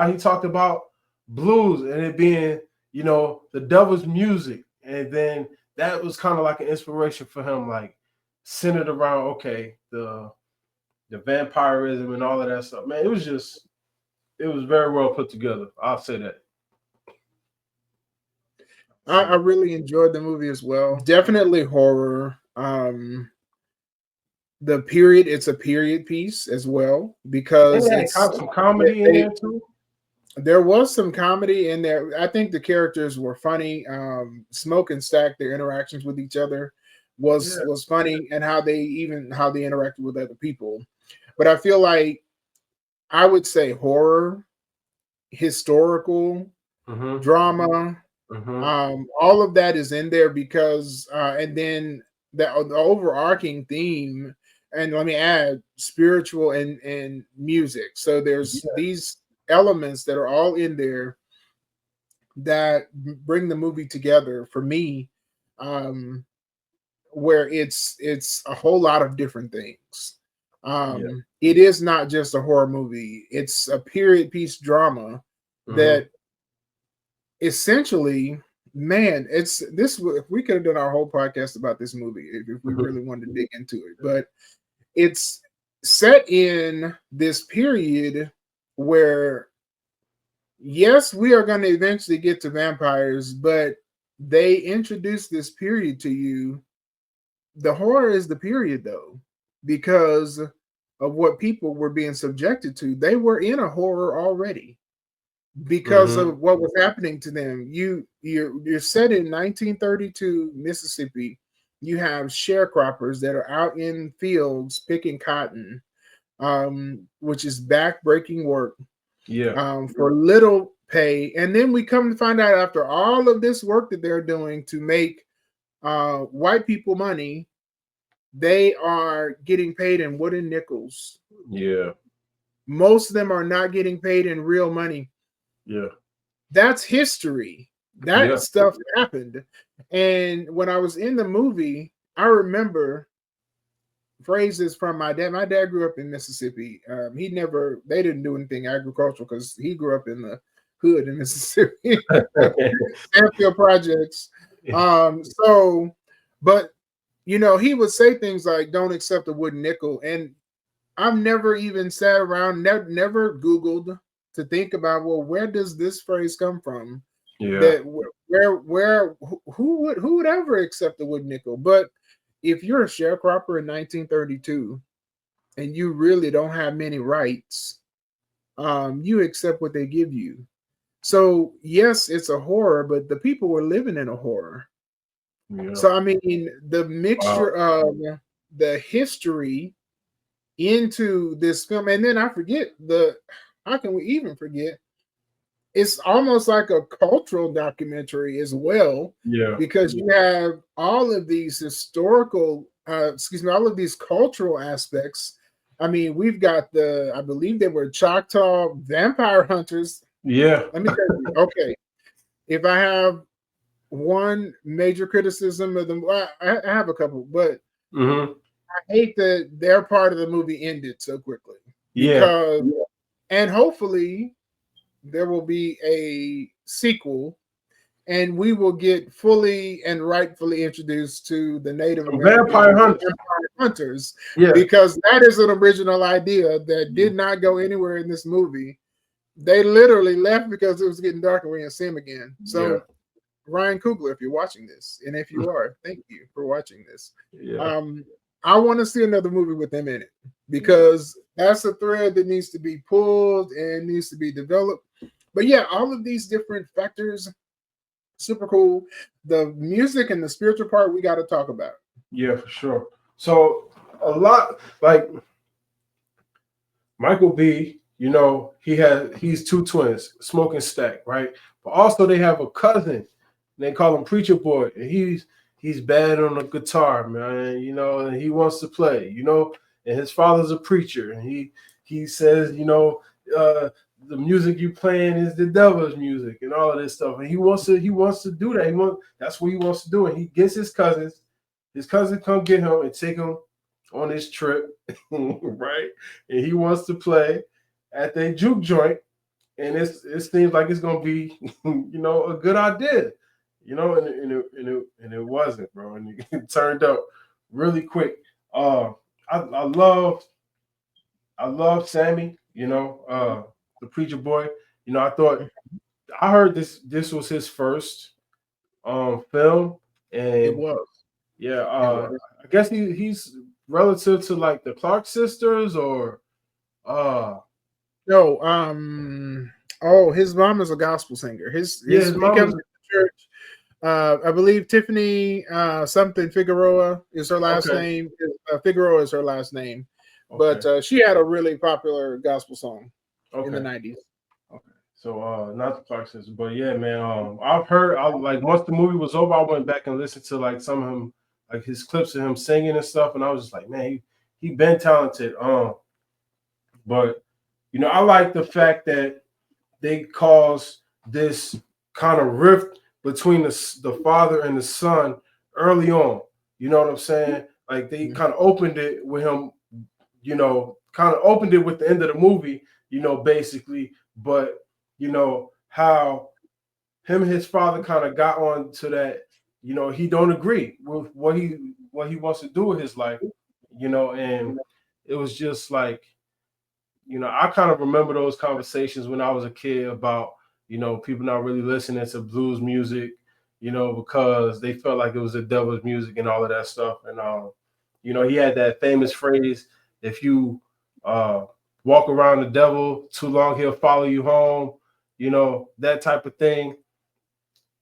he talked about blues and it being, you know, the devil's music, and then that was kind of like an inspiration for him, like centered around the vampirism and all of that stuff. Man, it was very well put together. I'll say that. I really enjoyed the movie as well. Definitely horror. The period, it's a period piece as well because it's some comedy in there too. There was some comedy in there. I think the characters were funny. Smoke and Stack, their interactions with each other was funny, and how they interacted with other people. But I feel like I would say horror, historical, drama, all of that is in there because and then the overarching theme, and let me add spiritual and music. So there's these elements that are all in there that bring the movie together for me, where it's a whole lot of different things. It is not just a horror movie, it's a period piece drama that essentially, man, it's this. We could have done our whole podcast about this movie if we really wanted to dig into it, but it's set in this period where, yes, we are going to eventually get to vampires, but they introduce this period to you. The horror is the period, though, because of what people were being subjected to. They were in a horror already because of what was happening to them. You're set in 1932 Mississippi. You have sharecroppers that are out in fields picking cotton, which is back-breaking work. For little pay. And then we come to find out, after all of this work that they're doing to make white people money, they are getting paid in wooden nickels. Most of them are not getting paid in real money. That's history. That stuff happened. And when I was in the movie, I remember phrases from my dad. My dad grew up in Mississippi. They didn't do anything agricultural because he grew up in the hood in Mississippi, Sandfield Projects. But he would say things like, "Don't accept a wooden nickel," and I've never even sat around, never Googled to think about, well, where does this phrase come from? That who would ever accept a wooden nickel? But if you're a sharecropper in 1932 and you really don't have many rights, you accept what they give you. So yes, it's a horror, but the people were living in a horror. So I mean, the mixture of the history into this film, and then I forget how can we even forget? It's almost like a cultural documentary as well, because you have all of these historical, all of these cultural aspects. I mean, we've got I believe they were Choctaw vampire hunters. Let me tell you, okay, if I have one major criticism of them, well, I have a couple, but I hate that their part of the movie ended so quickly. And hopefully there will be a sequel, and we will get fully and rightfully introduced to the Native American vampire hunters, because that is an original idea that did not go anywhere in this movie. They literally left because it was getting dark and we didn't see them again. So, Ryan Coogler, if you're watching this, and if you are, thank you for watching this. I want to see another movie with them in it, because that's a thread that needs to be pulled and needs to be developed. But yeah, all of these different factors, super cool. The music and the spiritual part, we got to talk about. Yeah, for sure. So a lot, like Michael B, he's two twins, Smoke and Stack, right? But also they have a cousin. They call him Preacher Boy, and he's bad on the guitar, man. And he wants to play, and his father's a preacher, and he says, the music you playing is the devil's music and all of this stuff. And he wants to do that. That's what he wants to do. And he gets his cousins. His cousin come get him and take him on this trip, right? And he wants to play at the juke joint. And it seems like it's gonna be, a good idea. And it wasn't, bro. And it turned out really quick. I love Sammy, the Preacher Boy. I heard this was his first film, and It was. yeah, I guess he's relative to like the Clark sisters, or No, oh, his mom is a gospel singer. His his he mom comes is to church. I believe Tiffany something Figueroa is her last okay. name. Figueroa is her last name, Okay. but she had a really popular gospel song in the Okay. 90s. Okay. So not the Clark sisters, but yeah, man. I've heard like once the movie was over, I went back and listened to like some of him, like his clips of him singing and stuff, and I was just like, man, he been talented. But I like the fact that they caused this kind of rift between the father and the son early on. You know what I'm saying? Like they kind of opened it with him, kind of opened it with the end of the movie, basically. But how him and his father kind of got on to that, he don't agree with what he wants to do with his life, and it was just like, I kind of remember those conversations when I was a kid about, people not really listening to blues music, because they felt like it was the devil's music and all of that stuff. And, he had that famous phrase, if you walk around the devil too long, he'll follow you home, that type of thing.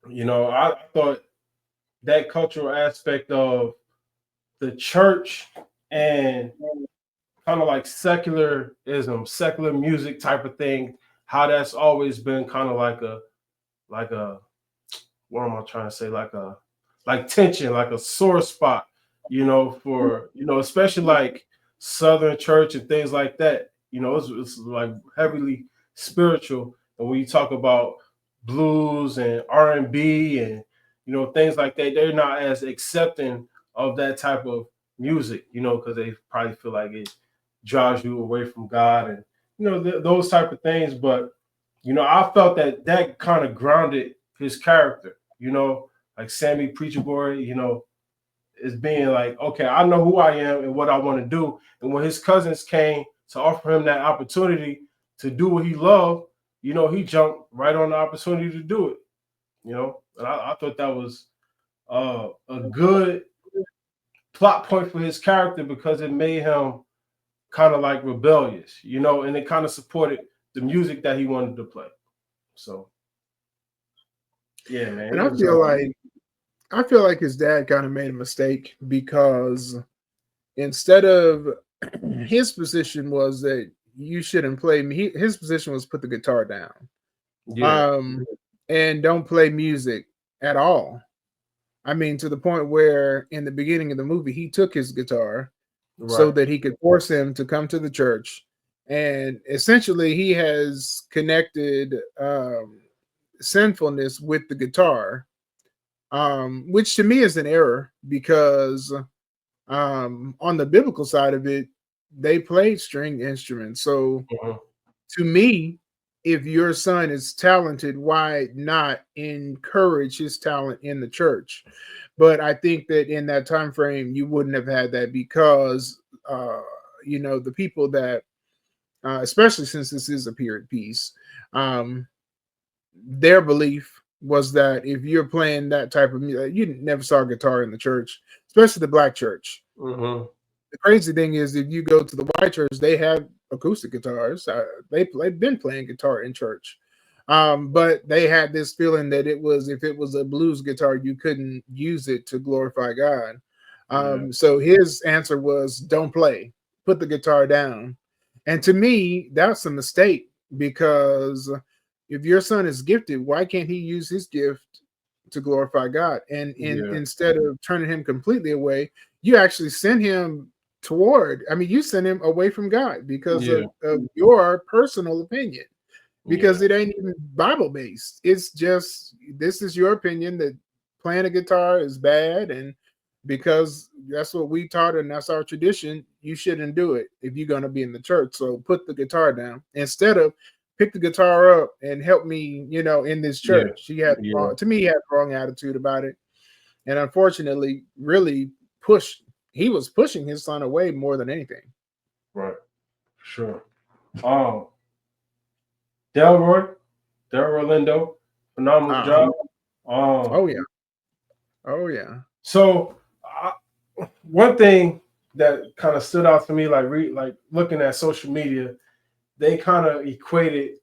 I thought that cultural aspect of the church and kind of like secularism, secular music type of thing, how that's always been kind of like a what am I trying to say? Like tension, like a sore spot, for especially like Southern church and things like that. It's like heavily spiritual. And when you talk about blues and R&B and things like that, they're not as accepting of that type of music, because they probably feel like it drives you away from God and those type of things. But I felt that kind of grounded his character. Like Sammy Preacher Boy, is being like, okay, I know who I am and what I want to do. And when his cousins came to offer him that opportunity to do what he loved, he jumped right on the opportunity to do it. And I thought that was a good plot point for his character because it made him kind of like rebellious, and it kind of supported the music that he wanted to play. So, yeah, man. And I feel like his dad kind of made a mistake because instead of his position was that you shouldn't play me, his position was put the guitar down, and don't play music at all. I mean, to the point where in the beginning of the movie, he took his guitar so that he could force him to come to the church. And essentially, he has connected sinfulness with the guitar, which to me is an error because on the biblical side of it, they played string instruments. So to me, if your son is talented, why not encourage his talent in the church? But I think that in that time frame, you wouldn't have had that because, the people that, especially since this is a period piece, their belief was that if you're playing that type of music, you never saw a guitar in the church, especially the black church. The crazy thing is, if you go to the white church, they have acoustic guitars. They've been playing guitar in church, but they had this feeling that if it was a blues guitar, you couldn't use it to glorify God. So his answer was, "Don't play, put the guitar down." And to me, that's a mistake because if your son is gifted, why can't he use his gift to glorify God? And instead of turning him completely away, you actually send him you send him away from God because of your personal opinion, because it ain't even Bible based. It's just, this is your opinion that playing a guitar is bad. And because that's what we taught and that's our tradition, you shouldn't do it if you're going to be in the church. So put the guitar down instead of pick the guitar up and help me, in this church. He had wrong attitude about it. And unfortunately, really he was pushing his son away more than anything. Right. Sure. Delroy Lindo, phenomenal job. Oh yeah. So one thing that kind of stood out to me, like looking at social media, they kind of equated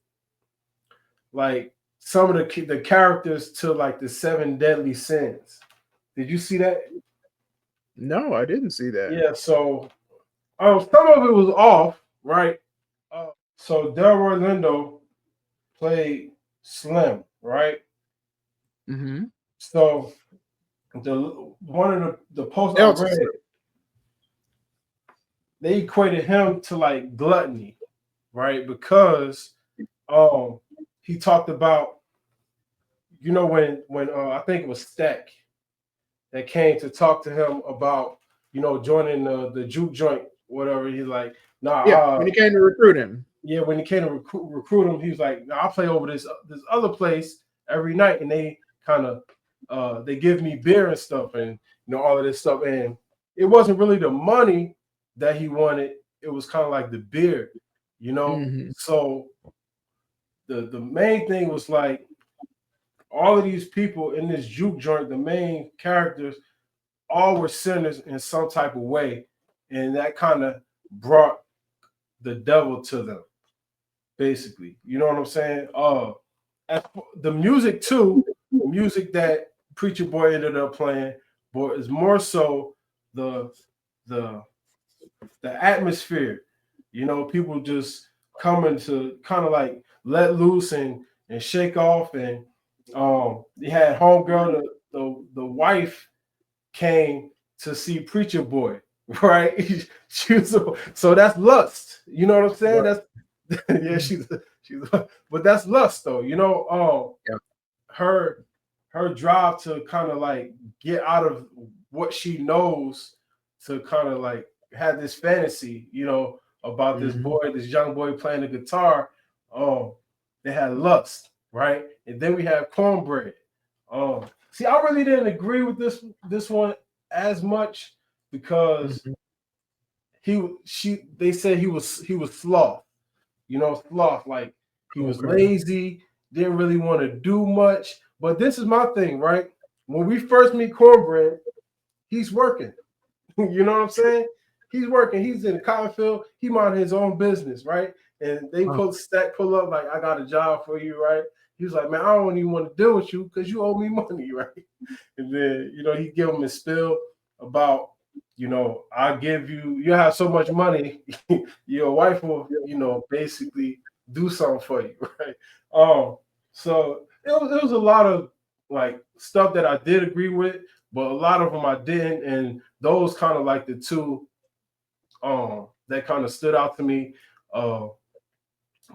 like some of the characters to like the 7 deadly sins. Did you see that? No, I didn't see that. Yeah. So some of it was off, right? So Delroy Lindo played Slim, right? Mm-hmm. So one of the posts I read, they equated him to like gluttony, right? Because he talked about, when I think it was Stack that came to talk to him about, joining the juke joint, whatever. He's like, nah. Yeah, when he came to recruit him. Yeah, when he came to recruit him, he was like, nah, I'll play over this other place every night, and they kind of they give me beer and stuff, and all of this stuff, and it wasn't really the money that he wanted. It was kind of like the beer, Mm-hmm. So the main thing was like all of these people in this juke joint, the main characters, all were sinners in some type of way, and that kind of brought the devil to them, basically. You know what I'm saying? The music too, the music that Preacher Boy ended up playing, but is more so the atmosphere. People just coming to kind of like let loose and shake off, and they had homegirl, the wife came to see Preacher Boy, right? So that's lust. You know what I'm saying? That's yeah, she's but that's lust though. Yeah. Her drive to kind of like get out of what she knows to kind of like have this fantasy, about this boy, this young boy playing the guitar. They had lust, right? And then we have Cornbread. See, I really didn't agree with this one as much because they said he was sloth, sloth, like he was lazy, didn't really want to do much. But this is my thing, right? When we first meet Cornbread, he's working. You know what I'm saying? He's working. He's in the cotton field. He minding his own business, right? And they pull up like, I got a job for you, right? He was like, man, I don't even want to deal with you because you owe me money, right? And then, he give him his spill about, I'll give you have so much money, your wife will, basically do something for you, right? So it was a lot of like stuff that I did agree with, but a lot of them I didn't, and those kind of like the two that kind of stood out to me.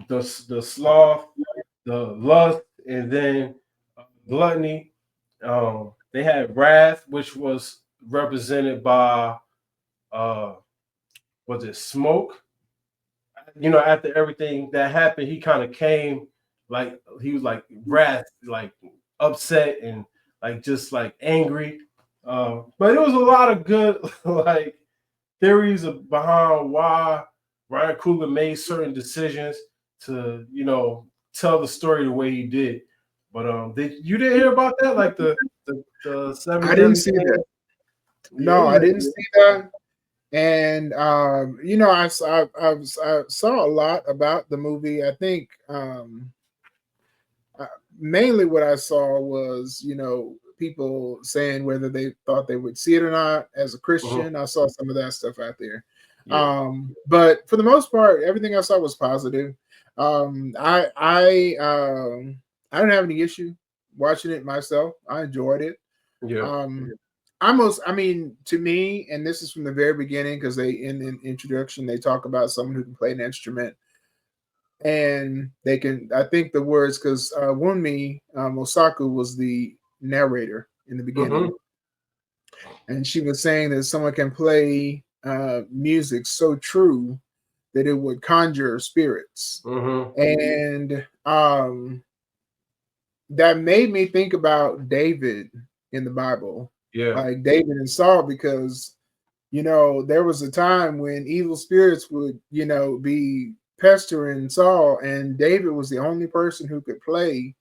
The sloth, the lust, and then gluttony. They had wrath, which was represented by was it Smoke? After everything that happened, he kind of came like he was like wrath, like upset and like just like angry. But it was a lot of good like theories behind why Ryan Coogler made certain decisions to, tell the story the way he did. But you didn't hear about that? Like the 7 I didn't see that. No, I didn't see that. And I saw a lot about the movie. I think mainly what I saw was, people saying whether they thought they would see it or not as a Christian. I saw some of that stuff out there. Yeah. But for the most part, everything I saw was positive. I don't have any issue watching it myself. I enjoyed it. Yeah. To me, and this is from the very beginning, because they in the introduction they talk about someone who can play an instrument, and they can. I think the words, because Wunmi Mosaku was the narrator in the beginning, and she was saying that someone can play music so true that it would conjure spirits, and that made me think about David in the Bible. Yeah, like David and Saul, because there was a time when evil spirits would be pestering Saul, and David was the only person who could play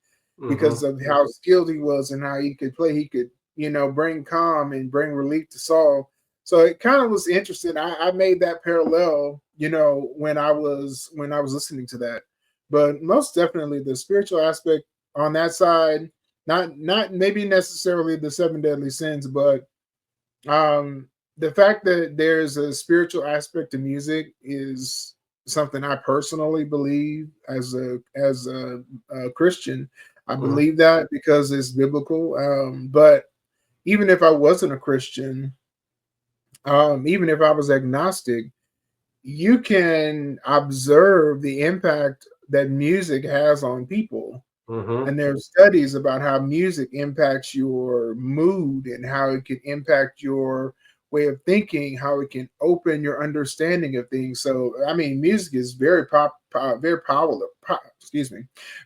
because of how skilled he was and how he could play. He could bring calm and bring relief to Saul. So it kind of was interesting. I made that parallel, when I was listening to that. But most definitely the spiritual aspect on that side, not maybe necessarily the 7 deadly sins, but the fact that there's a spiritual aspect to music is something I personally believe as a Christian. I believe that because it's biblical. But even if I wasn't a Christian, even if I was agnostic, you can observe the impact that music has on people. And there are studies about how music impacts your mood and how it can impact your way of thinking, how it can open your understanding of things. So, I mean, music is very powerful.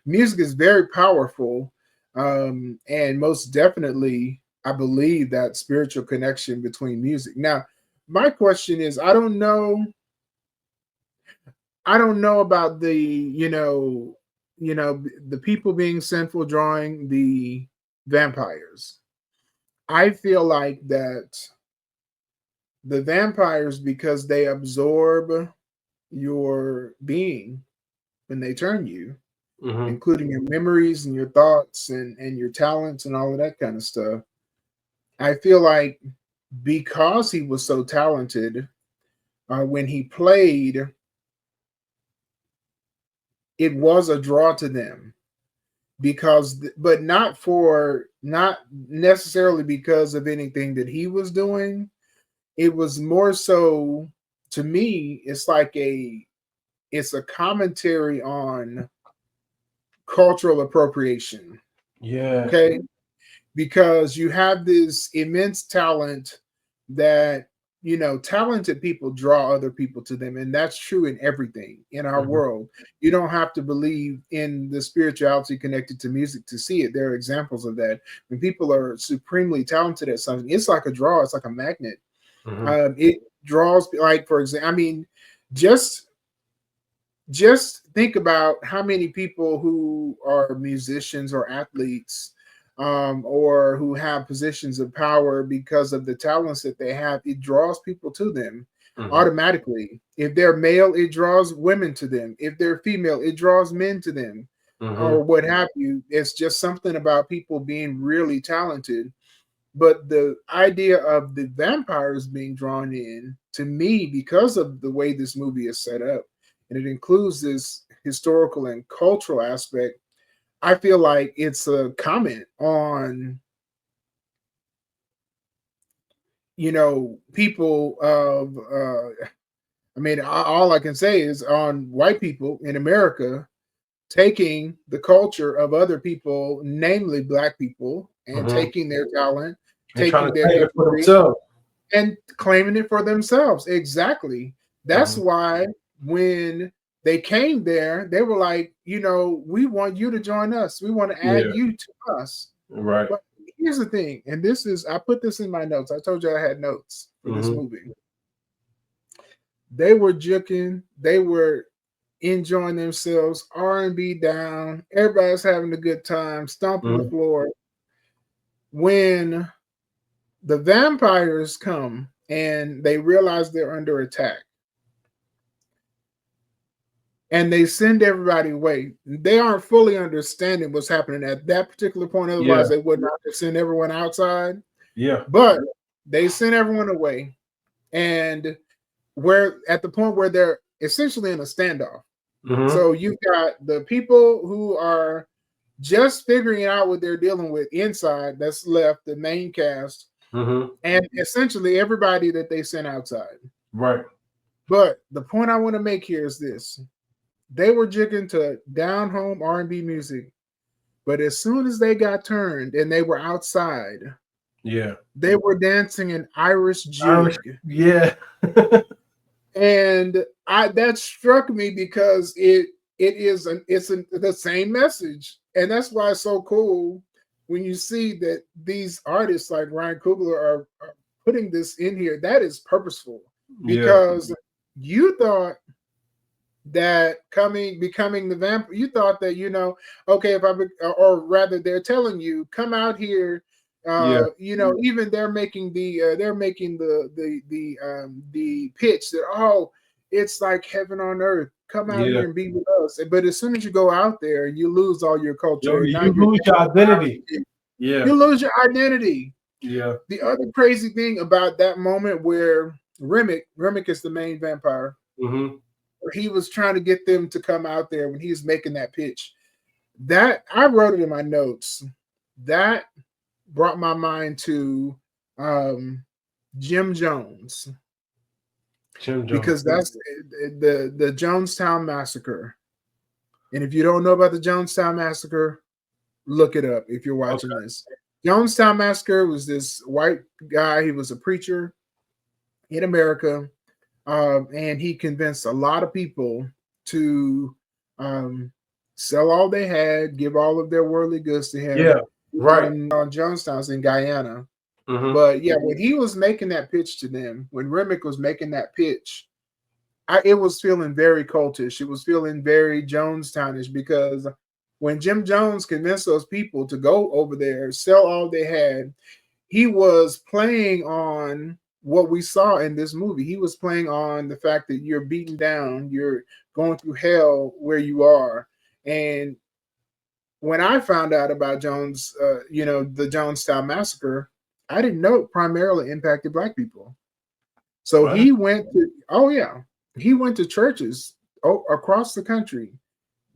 Music is very powerful, and most definitely, I believe that spiritual connection between music. Now, my question is, I don't know about the the people being sinful drawing the vampires. I feel like that the vampires, because they absorb your being when they turn you, including your memories and your thoughts and your talents and all of that kind of stuff. I feel like because he was so talented, when he played, it was a draw to them, but not necessarily because of anything that he was doing. It was more so, to me, it's a commentary on cultural appropriation. Yeah. Okay. Because you have this immense talent that, talented people draw other people to them. And that's true in everything in our world. You don't have to believe in the spirituality connected to music to see it. There are examples of that. When people are supremely talented at something, it's like a draw. It's like a magnet. It draws, like, for example, I mean, just think about how many people who are musicians or athletes, or who have positions of power because of the talents that they have. It draws people to them automatically. If they're male, it draws women to them. If they're female, it draws men to them, or what have you. It's just something about people being really talented. But the idea of the vampires being drawn in, to me, because of the way this movie is set up, and it includes this historical and cultural aspect, I feel like it's a comment on, people of, I mean, all I can say is on white people in America taking the culture of other people, namely Black people, and taking their talent, taking their history, and claiming it for themselves. Exactly. That's why when they came there, they were like, we want you to join us. We want to add you to us. Right. But here's the thing, and I put this in my notes. I told you I had notes for this movie. They were juking. They were enjoying themselves, R&B down. Everybody's having a good time, stomping the floor. When the vampires come and they realize they're under attack, and they send everybody away, they aren't fully understanding what's happening at that particular point. Otherwise, they would not have sent everyone outside. Yeah. But they sent everyone away. And we're at the point where they're essentially in a standoff. So you've got the people who are just figuring out what they're dealing with inside, that's left, the main cast, and essentially everybody that they sent outside. Right. But the point I want to make here is this. They were jigging to down-home R&B music, but as soon as they got turned and they were outside, they were dancing an Irish jig. And that struck me because it's the same message, and that's why it's so cool when you see that these artists like Ryan Coogler are putting this in here. That is purposeful, because you thought that becoming the vampire, you thought that, okay, or rather they're telling you, come out here, You know, even they're making the pitch that, oh, it's like heaven on earth. Come out here and be with us. But as soon as you go out there, you lose all your culture. You lose your identity. Yeah, you lose your identity. Yeah. The other crazy thing about that moment where Remick is the main vampire. Mm-hmm. He was trying to get them to come out there when he was making that pitch. That I wrote it in my notes. That brought my mind to Jim Jones. Because that's the Jonestown Massacre. And if you don't know about the Jonestown Massacre, look it up if you're watching this. Jonestown Massacre was this white guy. He was a preacher in America. And he convinced a lot of people to sell all they had, give all of their worldly goods to him. Yeah, right. On Jonestown's in Guyana. Mm-hmm. But yeah, when he was making that pitch to them, when Remick was making that pitch, it was feeling very cultish. It was feeling very Jonestownish, because when Jim Jones convinced those people to go over there, sell all they had, he was playing on what we saw in this movie. He was playing on the fact that you're beaten down, you're going through hell where you are. And when I found out about Jones, the Jonestown Massacre, I didn't know it primarily impacted Black people. So he went to churches across the country,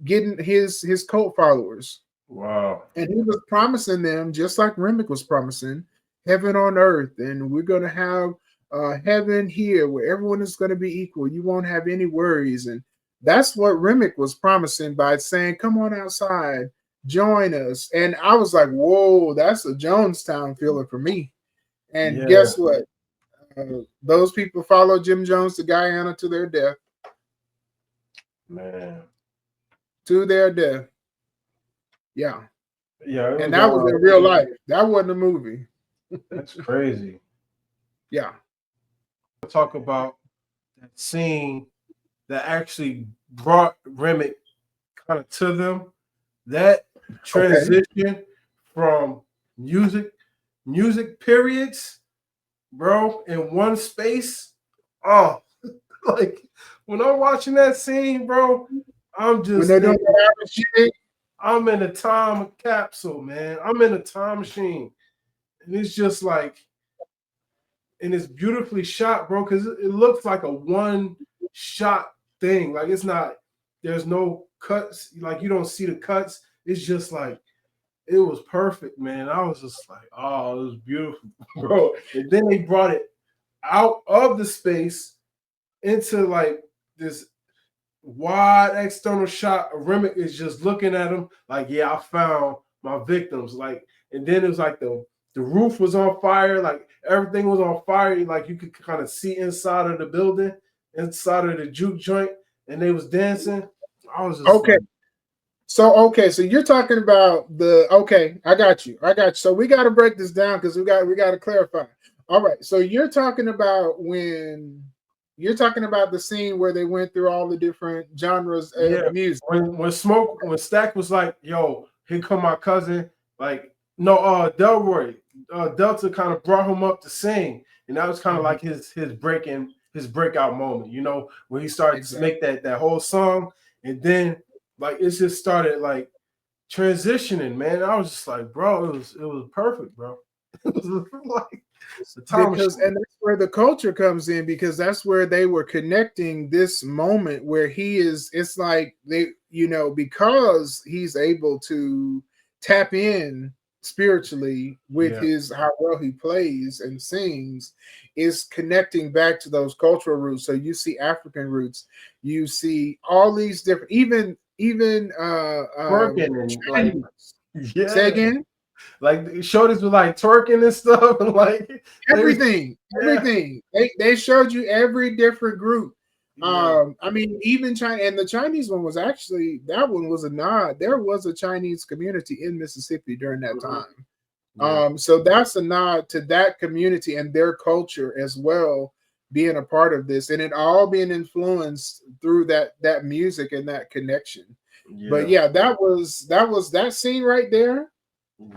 getting his cult followers. Wow. And he was promising them, just like Remick was promising, heaven on earth, and we're going to have heaven here where everyone is going to be equal. You won't have any worries. And that's what Remick was promising by saying, come on outside, join us. And I was like, whoa, that's a Jonestown feeling for me. And guess what? Those people followed Jim Jones to Guyana to their death. Man. To their death. Yeah. Yeah. And that was in real life. That wasn't a movie. That's crazy. Yeah. Talk about that scene that actually brought Remick kind of to them. That transition from music periods, bro, in one space. Oh, like when I'm watching that scene, bro, I'm just I'm in a time capsule, man. I'm in a time machine. And it's just like, and it's beautifully shot, bro, because it looks like a one-shot thing. Like it's not, there's no cuts. Like you don't see the cuts. It's just like, it was perfect, man. I was just like, oh, it was beautiful, bro. And then they brought it out of the space into like this wide external shot. Remick is just looking at him like, yeah, I found my victims. Like, and then it was like the roof was on fire, like everything was on fire. Like you could kind of see inside of the building, inside of the juke joint, and they was dancing. I was just okay. Like, so you're talking about I got you. So we got to break this down because we got to clarify. All right. So you're talking about the scene where they went through all the different genres of music. When Stack was like, yo, here come my cousin, like, no, Delta kind of brought him up to sing, and that was kind of like his breakout moment, you know, when he started to make that whole song, and then like it just started like transitioning, man. I was just like, bro, it was perfect, bro. It was like the time and that's where the culture comes in, because that's where they were connecting this moment where it's like they, because he's able to tap in spiritually with how well he plays and sings, is connecting back to those cultural roots. So you see African roots, you see all these different, even twerking and like, say again, like shoulders were like twerking and stuff, and like everything. They showed you every different group. I mean, even China, and the Chinese one was actually, that one was a nod. There was a Chinese community in Mississippi during that time. So that's a nod to that community and their culture as well, being a part of this, and it all being influenced through that music and that connection. But yeah, that was that scene right there.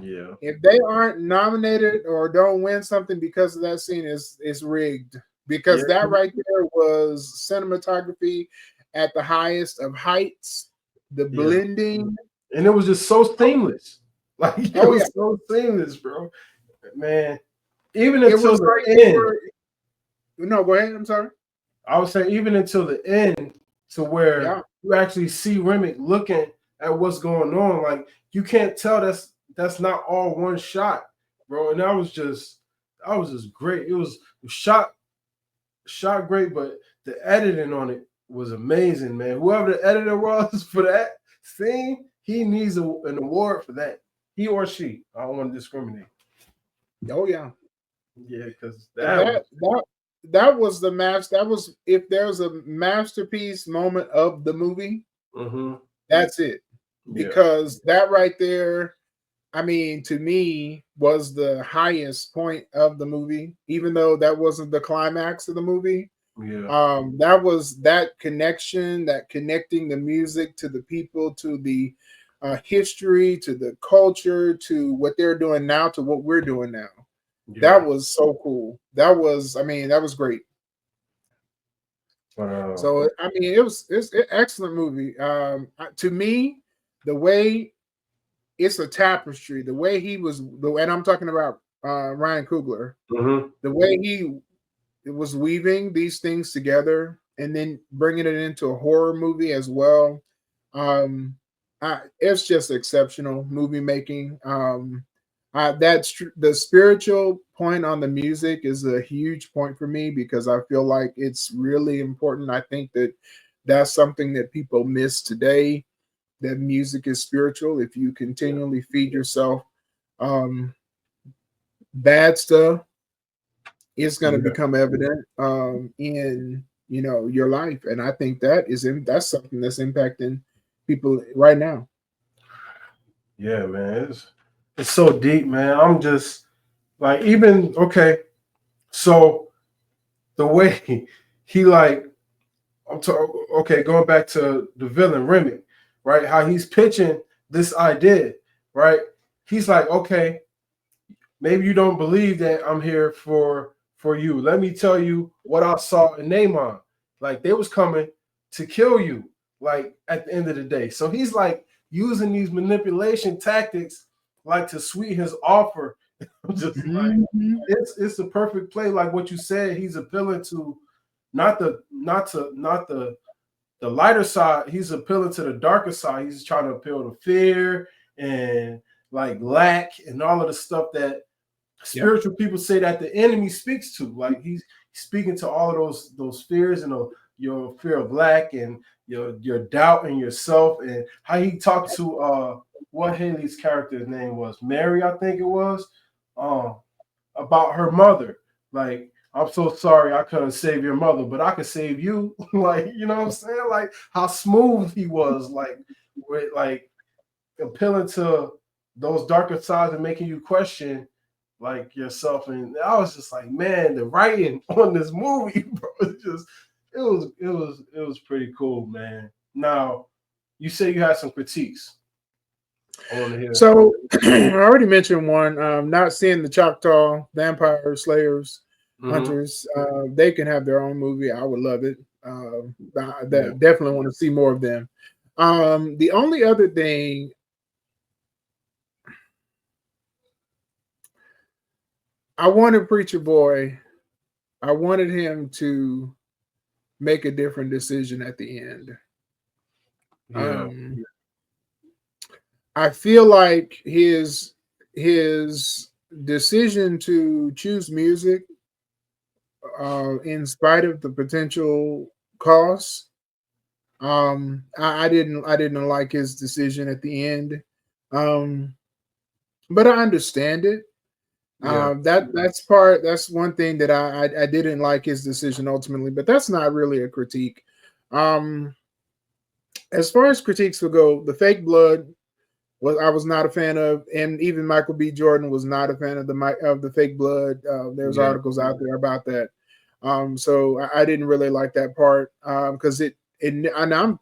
Yeah. If they aren't nominated or don't win something because of that scene, is rigged. Because that right there was cinematography at the highest of heights, the blending. And it was just so seamless. Like it was so seamless, bro. Man, even until the end. No, go ahead. I'm sorry. I would say even until the end, to where you actually see Remick looking at what's going on. Like you can't tell that's not all one shot, bro. And that was just great. It was shot great, but the editing on it was amazing, man. Whoever the editor was for that scene, he needs an award for that. He or she. I don't want to discriminate. Oh yeah, yeah, because that was the match. That was, if there's a masterpiece moment of the movie, that's it. Because that right there, I mean, to me, was the highest point of the movie, even though that wasn't the climax of the movie. Yeah. That was that connection, that connecting the music to the people, to the history, to the culture, to what they're doing now, to what we're doing now. Yeah. That was so cool. That was great. So I mean, it's an excellent movie. To me, the way it's a tapestry, the way he was, and I'm talking about Ryan Coogler, the way he was weaving these things together and then bringing it into a horror movie as well. It's just exceptional movie making. That's the spiritual point on the music is a huge point for me because I feel like it's really important. I think that's something that people miss today, that music is spiritual. If you continually feed yourself bad stuff, it's going to become evident in your life. And I think that's something that's impacting people right now. Yeah, man. It's so deep, man. I'm just like, even so the way he like, going back to the villain Remy, right? How he's pitching this idea, right? He's like, okay, maybe you don't believe that I'm here for you. Let me tell you what I saw in Neymar. Like they was coming to kill you, like at the end of the day. So he's like using these manipulation tactics like to sweeten his offer. Just like it's the perfect play, like what you said. He's appealing to not the lighter side. He's appealing to the darker side. He's trying to appeal to fear and like lack and all of the stuff that spiritual people say that the enemy speaks to. Like he's speaking to all of those fears and your fear of lack and your doubt in yourself, and how he talked to what Haley's character's name was, Mary, I think it was, about her mother. Like, I'm so sorry I couldn't save your mother, but I could save you. Like, you know what I'm saying? Like how smooth he was, like with like appealing to those darker sides and making you question like yourself. And I was just like, man, the writing on this movie, bro, it was pretty cool, man. Now, you say you had some critiques. So I already mentioned one. Not seeing the Choctaw Vampire Slayers, Hunters. They can have their own movie. I would love it. Definitely want to see more of them. The only other thing, I wanted Preacher Boy. I wanted him to make a different decision at the end. I feel like his decision to choose music, in spite of the potential costs, I didn't like his decision at the end, but I understand it. That's one thing that I didn't like his decision ultimately, but that's not really a critique. As far as critiques will go, the Fake Blood I was not a fan of, and even Michael B. Jordan was not a fan of the Fake Blood. There's articles out there about that. So I didn't really like that part because and I'm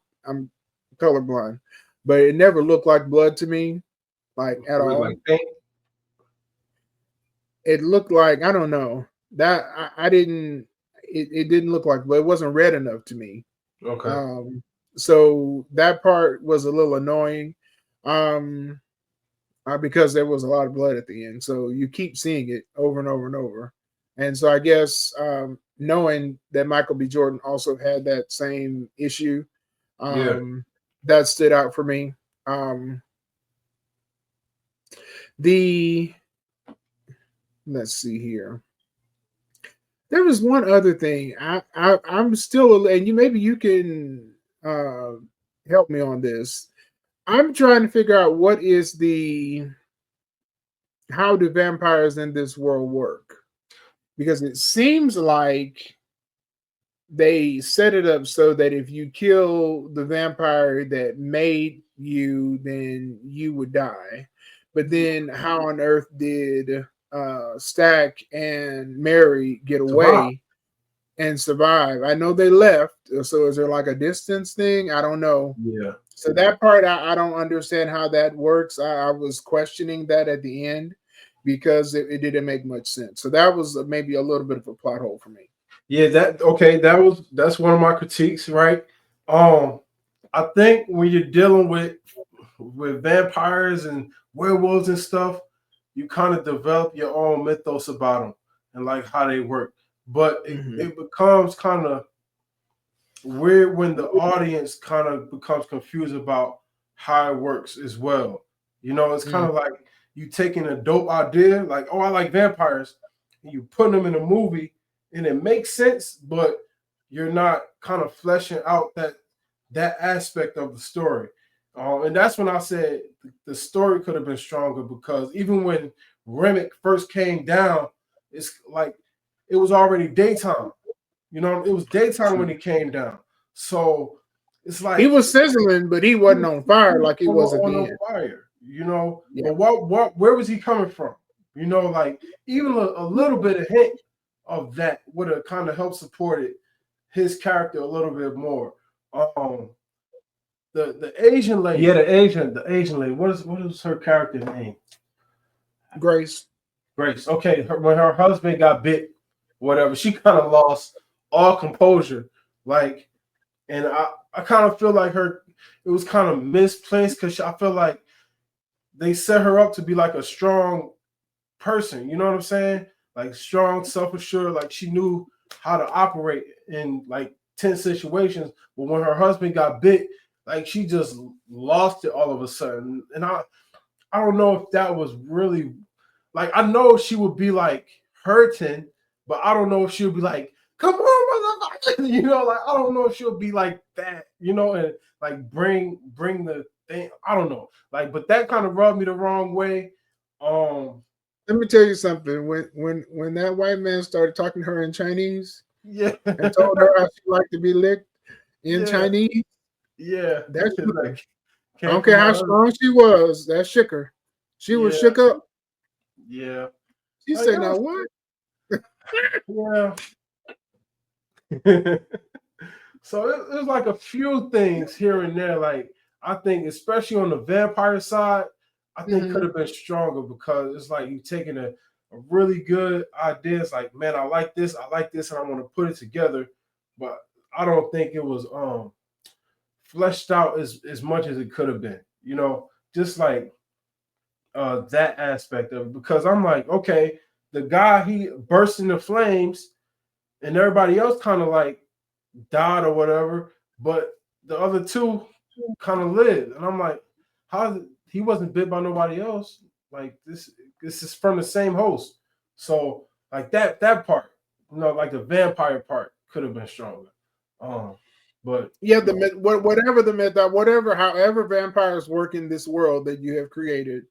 colorblind, but it never looked like blood to me. like at Was it all. like pink? It looked like, I don't know, that I didn't. It didn't look like, but it wasn't red enough to me. Okay. So that part was a little annoying, because there was a lot of blood at the end. So you keep seeing it over and over and over. And so I guess knowing that Michael B. Jordan also had that same issue, Yeah. that stood out for me. Let's see here. There was one other thing. I'm still, and maybe you can help me on this. I'm trying to figure out how do vampires in this world work? Because it seems like they set it up so that if you kill the vampire that made you, then you would die. But then how on earth did Stack and Mary get away and survive? I know they left. So is there like a distance thing? I don't know. Yeah. So that part, I don't understand how that works. I was questioning that at the end because it didn't make much sense. So that was maybe a little bit of a plot hole for me. Yeah, that's one of my critiques, right? I think when you're dealing with vampires and werewolves and stuff, you kind of develop your own mythos about them and like how they work. But it becomes kind of weird when the audience kind of becomes confused about how it works as well. You know, it's kind of like you taking a dope idea, like, oh, I like vampires, and you putting them in a movie, and it makes sense, but you're not kind of fleshing out that aspect of the story. And that's when I said the story could have been stronger, because even when Remick first came down, it's like it was already daytime. You know, it was daytime when he came down. So it's like he was sizzling, but he wasn't on fire like he was at the end. Fire, you know. Yeah. But where was he coming from? You know, like even a little bit of hint of that would have kind of helped supported his character a little bit more. The Asian lady, the Asian lady. What is her character name? Grace. Okay, when her husband got bit, whatever, she kind of lost all composure. Like, and I kind of feel like it was kind of misplaced, because I feel like they set her up to be like a strong person. You know what I'm saying? Like strong, self-assured. Like she knew how to operate in like tense situations. But when her husband got bit, like she just lost it all of a sudden. And I don't know if that was really, like, I know she would be like hurting, but I don't know if she would be like, come on, motherfucker. You know, like I don't know if she'll be like that, you know, and like bring the thing. I don't know. Like, but that kind of rubbed me the wrong way. Let me tell you something. When that white man started talking to her in Chinese, yeah, and told her how she liked to be licked in Chinese, that shook her. Like, I don't care how strong she was, that shook her. She was shook up. Yeah. She said, "Now what?" Yeah. So it was like a few things here and there. Like I think, especially on the vampire side, I think could have been stronger, because it's like you taking a really good idea. It's like, man, I like this, and I want to put it together. But I don't think it was fleshed out as much as it could have been. You know, just like that aspect of it. Because I'm like, okay, the guy, he burst into flames, and everybody else kind of like died or whatever, but the other two kind of lived. And I'm like, how he wasn't bit by nobody else? Like this is from the same host. So like that part, you know, like the vampire part could have been stronger. But yeah, the myth, whatever the myth, however vampires work in this world that you have created,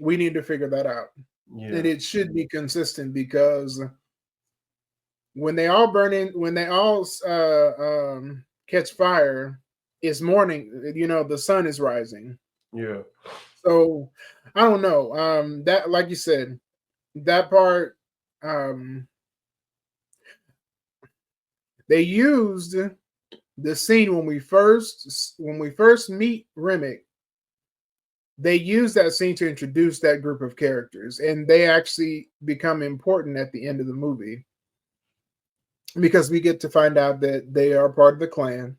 we need to figure that out. Yeah. And it should be consistent, because when they all catch fire, it's morning. You know, the sun is rising. Yeah. So I don't know. That, like you said, that part. They used the scene when we first meet Remick. they use that scene to introduce that group of characters, and they actually become important at the end of the movie because we get to find out that they are part of the Klan.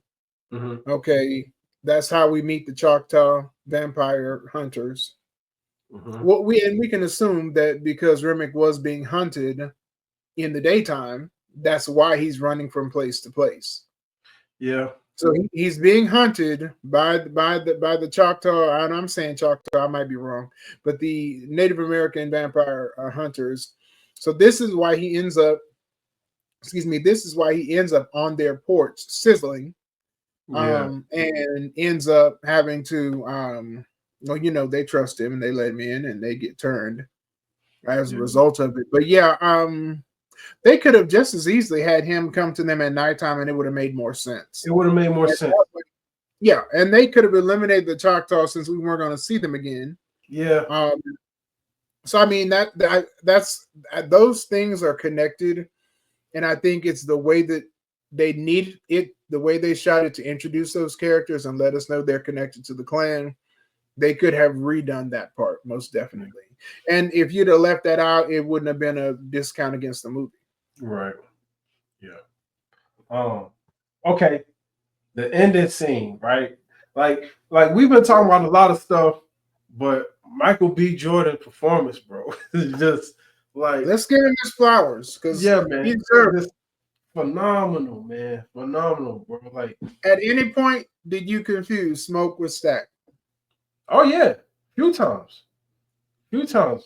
Mm-hmm. Okay, that's how we meet the Choctaw vampire hunters. Mm-hmm. Well, we can assume that because Remick was being hunted in the daytime, that's why he's running from place to place. Yeah. So he's being hunted by the Choctaw, and I'm saying Choctaw, I might be wrong, but the Native American vampire hunters. So this is why he ends up. This is why he ends up on their porch sizzling, and ends up having to. Well, they trust him and they let him in, and they get turned as a result of it. But they could have just as easily had him come to them at nighttime, and it would have made more sense. It would have made more sense. Yeah, and they could have eliminated the Choctaw since we weren't going to see them again. Yeah. So I mean that's those things are connected, and I think it's the way that they need it, the way they shot it to introduce those characters and let us know they're connected to the Klan. They could have redone that part, most definitely. And if you'd have left that out, it wouldn't have been a discount against the movie. Right. Yeah. Okay. The ending scene, right? Like we've been talking about a lot of stuff, but Michael B. Jordan performance, bro, is just like, let's give him his flowers, because man, he deserves it. Phenomenal, man. Phenomenal, bro. Like, at any point, did you confuse Smoke with Stack? Oh yeah, few times.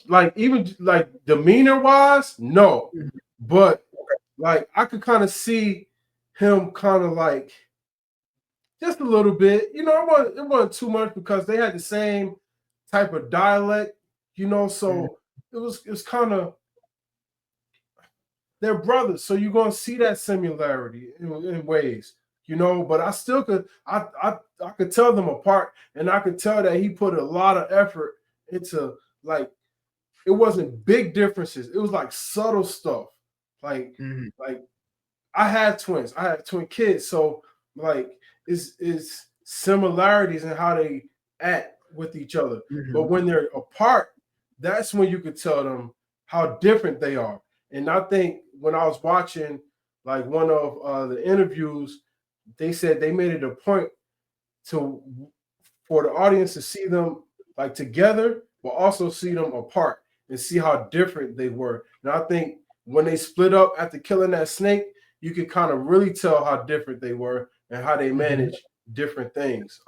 Like, even like demeanor wise, no. But like I could kind of see him kind of like just a little bit. It wasn't too much because they had the same type of dialect, so it was kind of, they're brothers, so you're gonna see that similarity in ways. But I still could I could tell them apart, and I could tell that he put a lot of effort into, like, it wasn't big differences. It was like subtle stuff. Like I had twins. I had twin kids, so like is similarities in how they act with each other. But when they're apart, that's when you could tell them how different they are. And I think when I was watching like one of the interviews, they said they made it a point for the audience to see them like together, but also see them apart and see how different they were. And I think when they split up after killing that snake, you could kind of really tell how different they were and how they manage different things.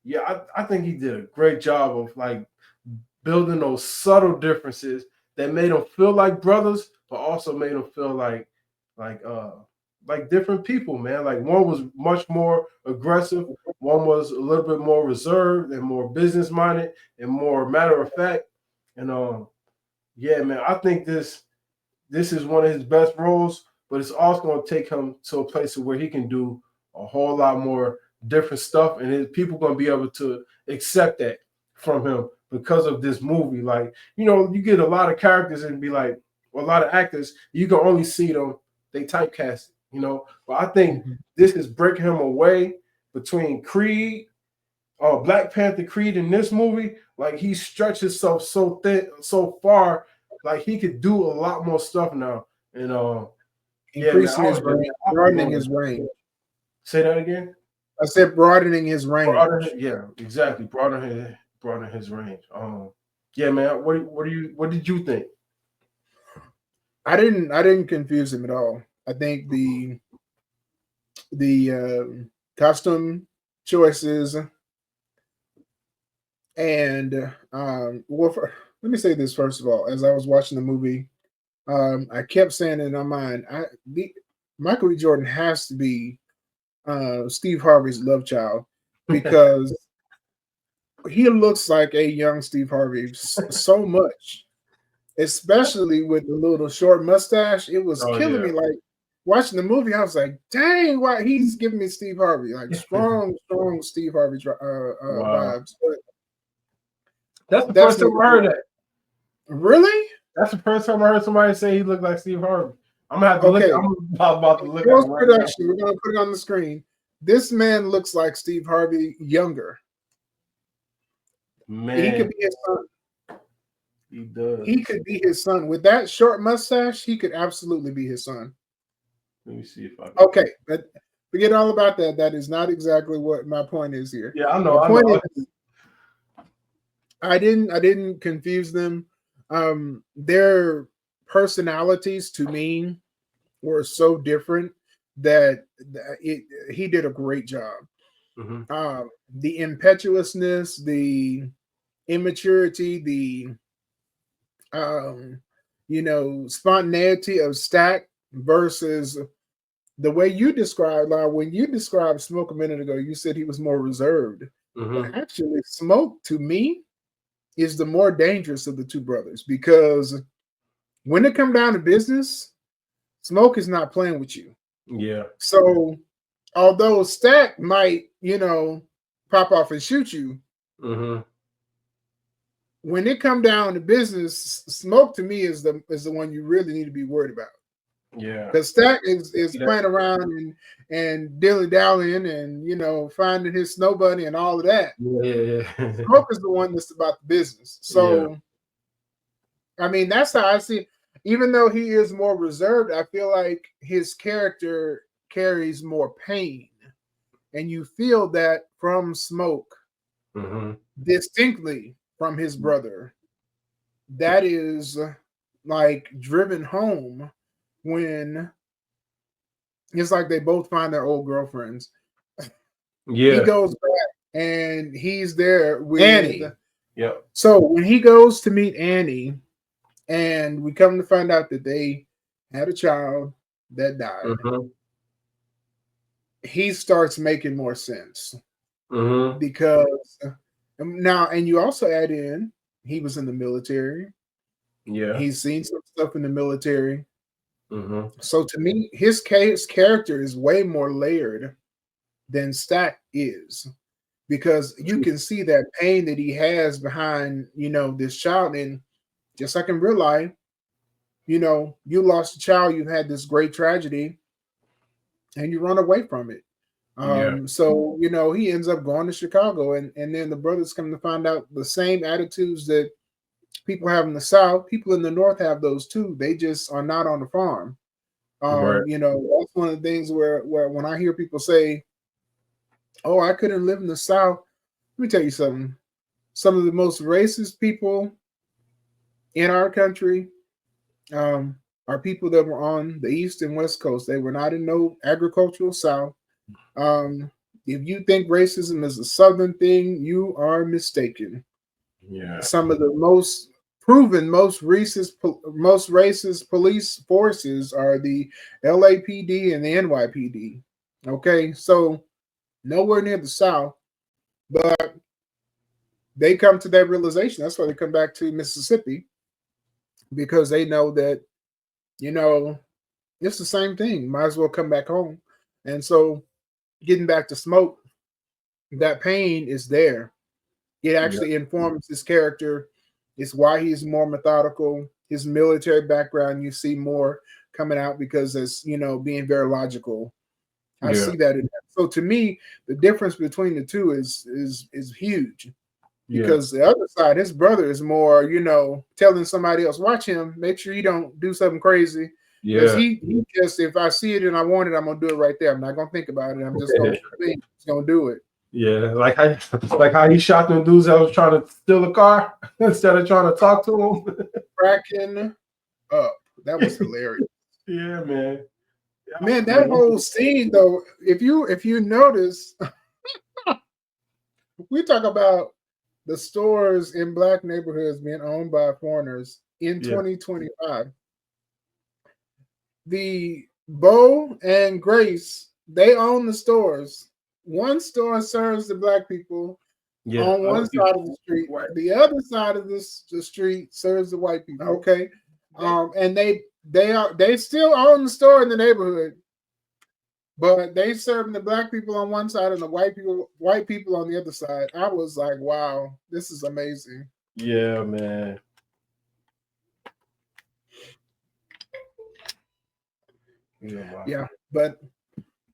Yeah, I think he did a great job of like building those subtle differences that made them feel like brothers, but also made them feel like different people, man. Like one was much more aggressive, one was a little bit more reserved and more business minded and more matter of fact. And yeah, man, I think this is one of his best roles, but it's also going to take him to a place where he can do a whole lot more different stuff, and people going to be able to accept that from him because of this movie. Like, you get a lot of characters and be like, well, a lot of actors, you can only see them, they typecast, But I think this is breaking him away between Creed, Black Panther, Creed, in this movie. Like, he stretched himself so thin, so far, like he could do a lot more stuff now. And increasing his range, broadening his range. Say that again? I said broadening his range. Yeah, exactly. Broadening his range. Yeah, man. What did you think? I didn't confuse him at all. I think the costume choices and let me say this first of all. As I was watching the movie, I kept saying in my mind, Michael B. Jordan has to be Steve Harvey's love child, because he looks like a young Steve Harvey so much, especially with the little short mustache. It was killing me. Like, watching the movie, I was like, dang, why he's giving me Steve Harvey, like strong Steve Harvey vibes. But that's the first time I heard that. Really? That's the first time I heard somebody say he looked like Steve Harvey. I'm gonna have to look. I'm about to look at it. Production. We're gonna put it on the screen. This man looks like Steve Harvey younger. Man, he could be his son. He does. He could be his son. With that short mustache, he could absolutely be his son. Let me see if I can. Okay, but forget all about that. That is not exactly what my point is here. Yeah, I know. My point is, I didn't confuse them. Their personalities to me were so different that he did a great job. Mm-hmm. The impetuousness, the immaturity, the spontaneity of Stack versus the way you described, when you described Smoke a minute ago, you said he was more reserved. Mm-hmm. But actually, Smoke to me is the more dangerous of the two brothers, because when it comes down to business, Smoke is not playing with you. Yeah. So although Stack might, pop off and shoot you, mm-hmm. when it come down to business, Smoke to me is the one you really need to be worried about. Yeah, because Stack is playing around and dilly-dallying and finding his snow bunny and all of that. Yeah. Smoke is the one that's about the business. So I mean, that's how I see it. Even though he is more reserved, I feel like his character carries more pain. And you feel that from Smoke distinctly from his brother. That is like driven home when it's like they both find their old girlfriends. Yeah. He goes back and he's there with Annie. Yep. So when he goes to meet Annie, and we come to find out that they had a child that died, he starts making more sense. Because now, and you also add in, he was in the military. Yeah. He's seen some stuff in the military. So to me, his character is way more layered than Stack is, because you can see that pain that he has behind, this child. And just like in real life, you lost a child, you've had this great tragedy, and you run away from it. So, he ends up going to Chicago, and then the brothers come to find out the same attitudes that people have in the South, people in the North have those too. They just are not on the farm. Right. That's one of the things where when I hear people say, "Oh, I couldn't live in the South," let me tell you something. Some of the most racist people in our country are people that were on the East and West Coast. They were not in no agricultural South. If you think racism is a Southern thing, you are mistaken. Yeah. Some of the most proven, most racist police forces are the LAPD and the NYPD. Okay, so nowhere near the South, but they come to that realization. That's why they come back to Mississippi, because they know that, it's the same thing. Might as well come back home. And so getting back to Smoke, that pain is there. It actually informs his character. It's why he's more methodical. His military background, you see more coming out because it's, being very logical. I see that in that. So to me, the difference between the two is huge. Because the other side, his brother is more, telling somebody else, watch him, make sure you don't do something crazy. Because he just, if I see it and I want it, I'm gonna do it right there. I'm not gonna think about it. I'm just gonna do it. Yeah, like how he shot them dudes that was trying to steal the car instead of trying to talk to them. Cracking up. That was hilarious. Yeah, man. Man, that whole scene though, if you notice, we talk about the stores in Black neighborhoods being owned by foreigners in 2025. The Bo and Grace, they own the stores. One store serves the Black people on one side of the street. The other side of the street serves the white people. Okay, and they still own the store in the neighborhood, but they serving the Black people on one side and the white people on the other side. I was like, wow, this is amazing. Yeah, man. Yeah, but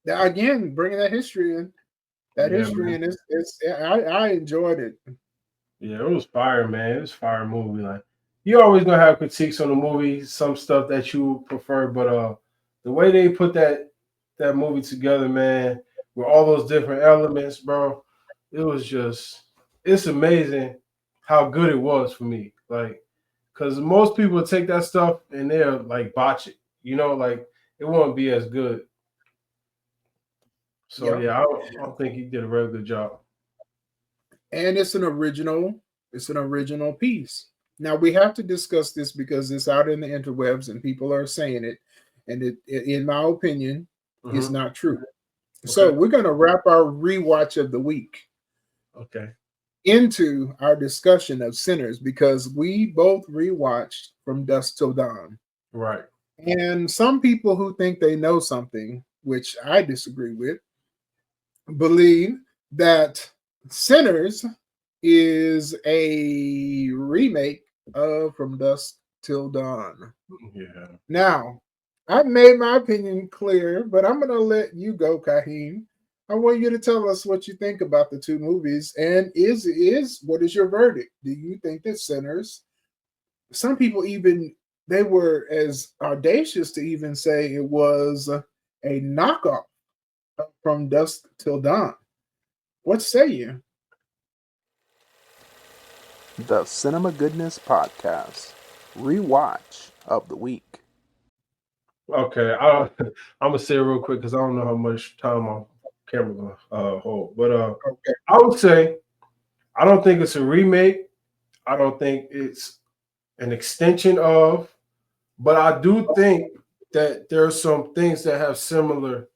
again, bringing that history in, I enjoyed it. Yeah, it was fire, man. It was a fire movie. Like you always gonna have critiques on the movie, some stuff that you prefer, but the way they put that movie together, man, with all those different elements, bro, it was just it's amazing how good it was for me. Like, cause most people take that stuff and they're like botch it, like it won't be as good. So Yeah. yeah, I think he did a very good job. And it's an original piece. Now we have to discuss this because it's out in the interwebs and people are saying it, and in my opinion, is Mhm. not true. So Okay. we're going to wrap our rewatch of the week Okay. into our discussion of Sinners because we both rewatched From Dusk Till Dawn. Right. And some people who think they know something, which I disagree with, believe that Sinners is a remake of From Dusk Till Dawn. Yeah. Now, I've made my opinion clear, but I'm going to let you go, Kahim. I want you to tell us what you think about the two movies, and what is your verdict? Do you think that Sinners? Some people even they were as audacious to even say it was a knockoff From Dusk Till Dawn. What say you? The Cinema Goodness Podcast Rewatch of the Week. Okay, I'm gonna say it real quick because I don't know how much time my camera gonna hold. But Okay. I would say I don't think it's a remake. I don't think it's an extension of, but I do think that there are some things that have similar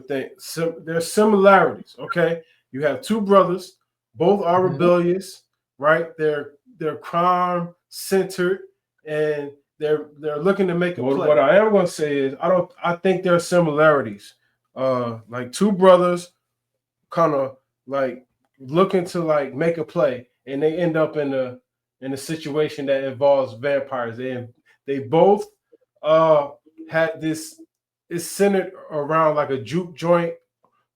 things. There's similarities. Okay, you have two brothers, both are Mhm. rebellious, right? They're crime centered, and they're looking to make a play. What I am going to say is I think there are similarities. Like two brothers, kind of like looking to like make a play, and they end up in a situation that involves vampires. They both had this. It's centered around like a juke joint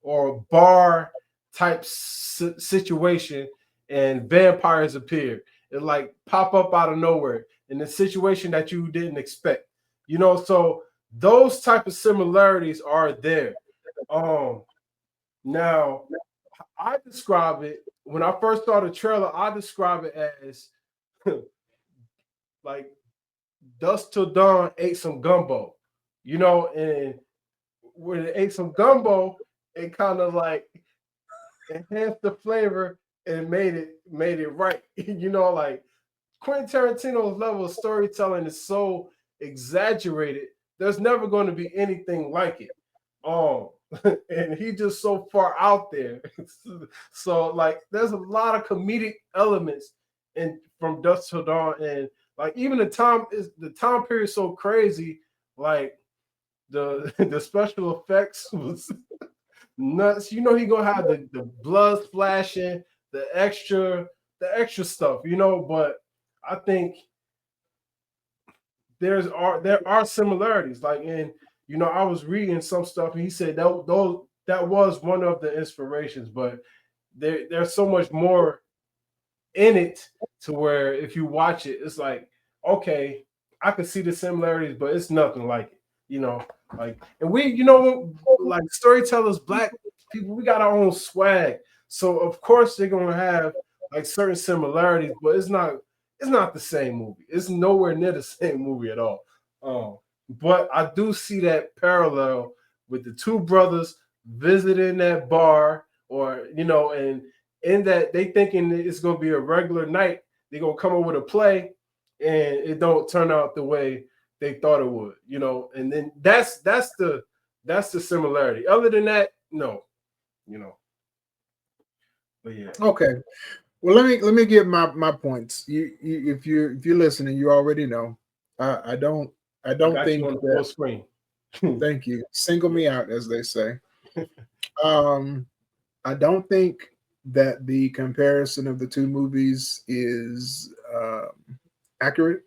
or a bar type situation, and vampires appear. It like pop up out of nowhere in a situation that you didn't expect. So those type of similarities are there. Now I describe it when I first saw the trailer. I describe it as like Dusk Till Dawn ate some gumbo, and when it ate some gumbo, it kind of like enhanced the flavor and made it right. Like Quentin Tarantino's level of storytelling is so exaggerated. There's never going to be anything like it. Um, and he just so far out there. So like, there's a lot of comedic elements in From Dusk Till Dawn, and like even the time period is so crazy. Like the special effects was nuts. He gonna have the blood splashing, the extra stuff, but I think there are similarities. Like I was reading some stuff and he said that was one of the inspirations, but there's so much more in it to where if you watch it, it's like, okay, I can see the similarities, but it's nothing like it, like, and we, like storytellers, black people, we got our own swag. So of course they're gonna have like certain similarities, but it's not the same movie. It's nowhere near the same movie at all. But I do see that parallel with the two brothers visiting that bar, or and in that they thinking it's gonna be a regular night. They're gonna come up with a play, and it don't turn out the way they thought it would. And then that's the similarity. Other than that, no. But yeah. Okay. Well, let me give my points. If you're listening, you already know. I don't I got think you on the that. full screen. Thank you. Single me out, as they say. I don't think that the comparison of the two movies is accurate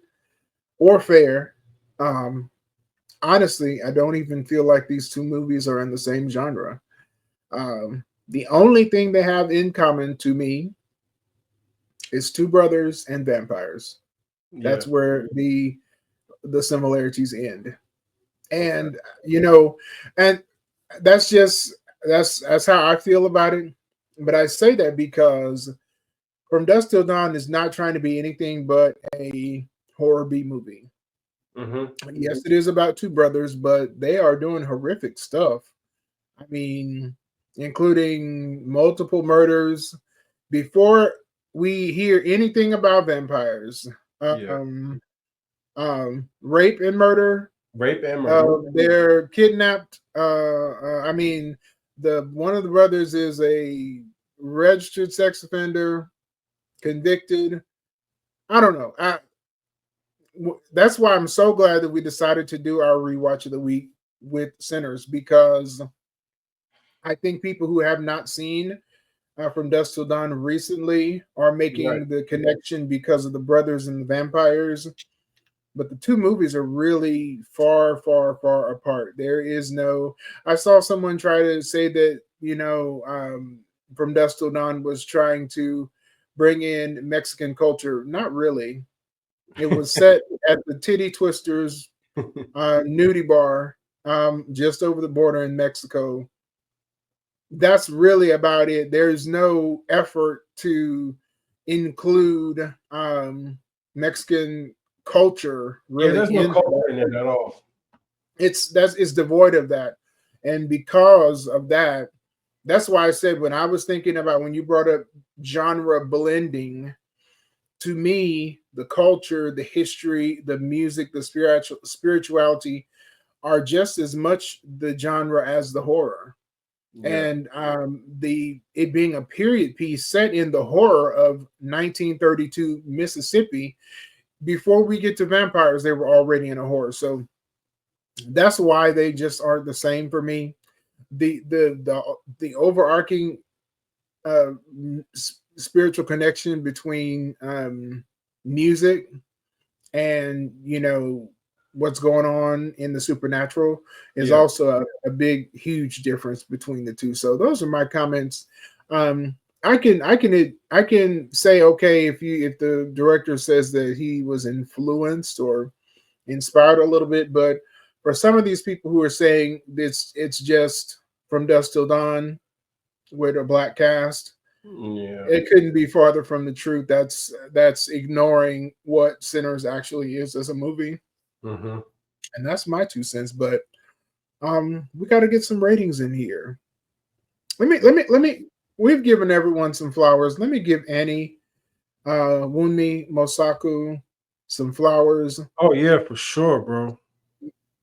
or fair. Honestly, I don't even feel like these two movies are in the same genre. The only thing they have in common to me It's two brothers and vampires. Yeah. That's where the similarities end. And and that's how I feel about it. But I say that because From Dusk Till Dawn is not trying to be anything but a horror B movie. Yes, it is about two brothers, but they are doing horrific stuff. I mean, including multiple murders. Before we hear anything about vampires, rape and murder. They're kidnapped. I mean, one of the brothers is a registered sex offender, convicted. I don't know. That's why I'm so glad that we decided to do our rewatch of the week with Sinners, because I think people who have not seen From Dusk Till Dawn recently are making the connection because of the brothers and the vampires. But the two movies are really far, far, far apart. There is no. I saw someone try to say that From Dusk Till Dawn was trying to bring in Mexican culture. Not really. It was set at the Titty Twisters nudie bar just over the border in Mexico. That's really about it. There's no effort to include Mexican culture really. There's no culture in it at all. It's devoid of that. And because of that, that's why I said when I was thinking about when you brought up genre blending, to me, the culture, the history, the music, the spirituality are just as much the genre as the horror. And it being a period piece set in the horror of 1932 Mississippi, before we get to vampires, they were already in a horror. So that's why they just aren't the same for me. The overarching spiritual connection between music and what's going on in the supernatural is also a big, huge difference between the two. So those are my comments. I can say, okay, if the director says that he was influenced or inspired a little bit, but for some of these people who are saying it's just From Dusk Till Dawn with a black cast, it couldn't be farther from the truth. That's ignoring what Sinners actually is as a movie. And that's my 2 cents. But we got to get some ratings in here. Let me. We've given everyone some flowers. Let me give Annie Wunmi Mosaku some flowers. Oh yeah, for sure, bro.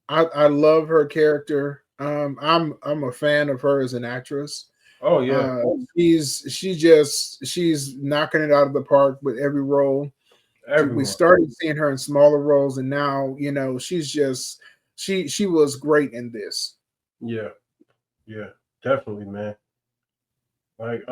I love her character. I'm a fan of her as an actress. Oh yeah, she's knocking it out of the park with every role. We started seeing her in smaller roles, and now she's just she was great in this. Yeah, definitely, man. Like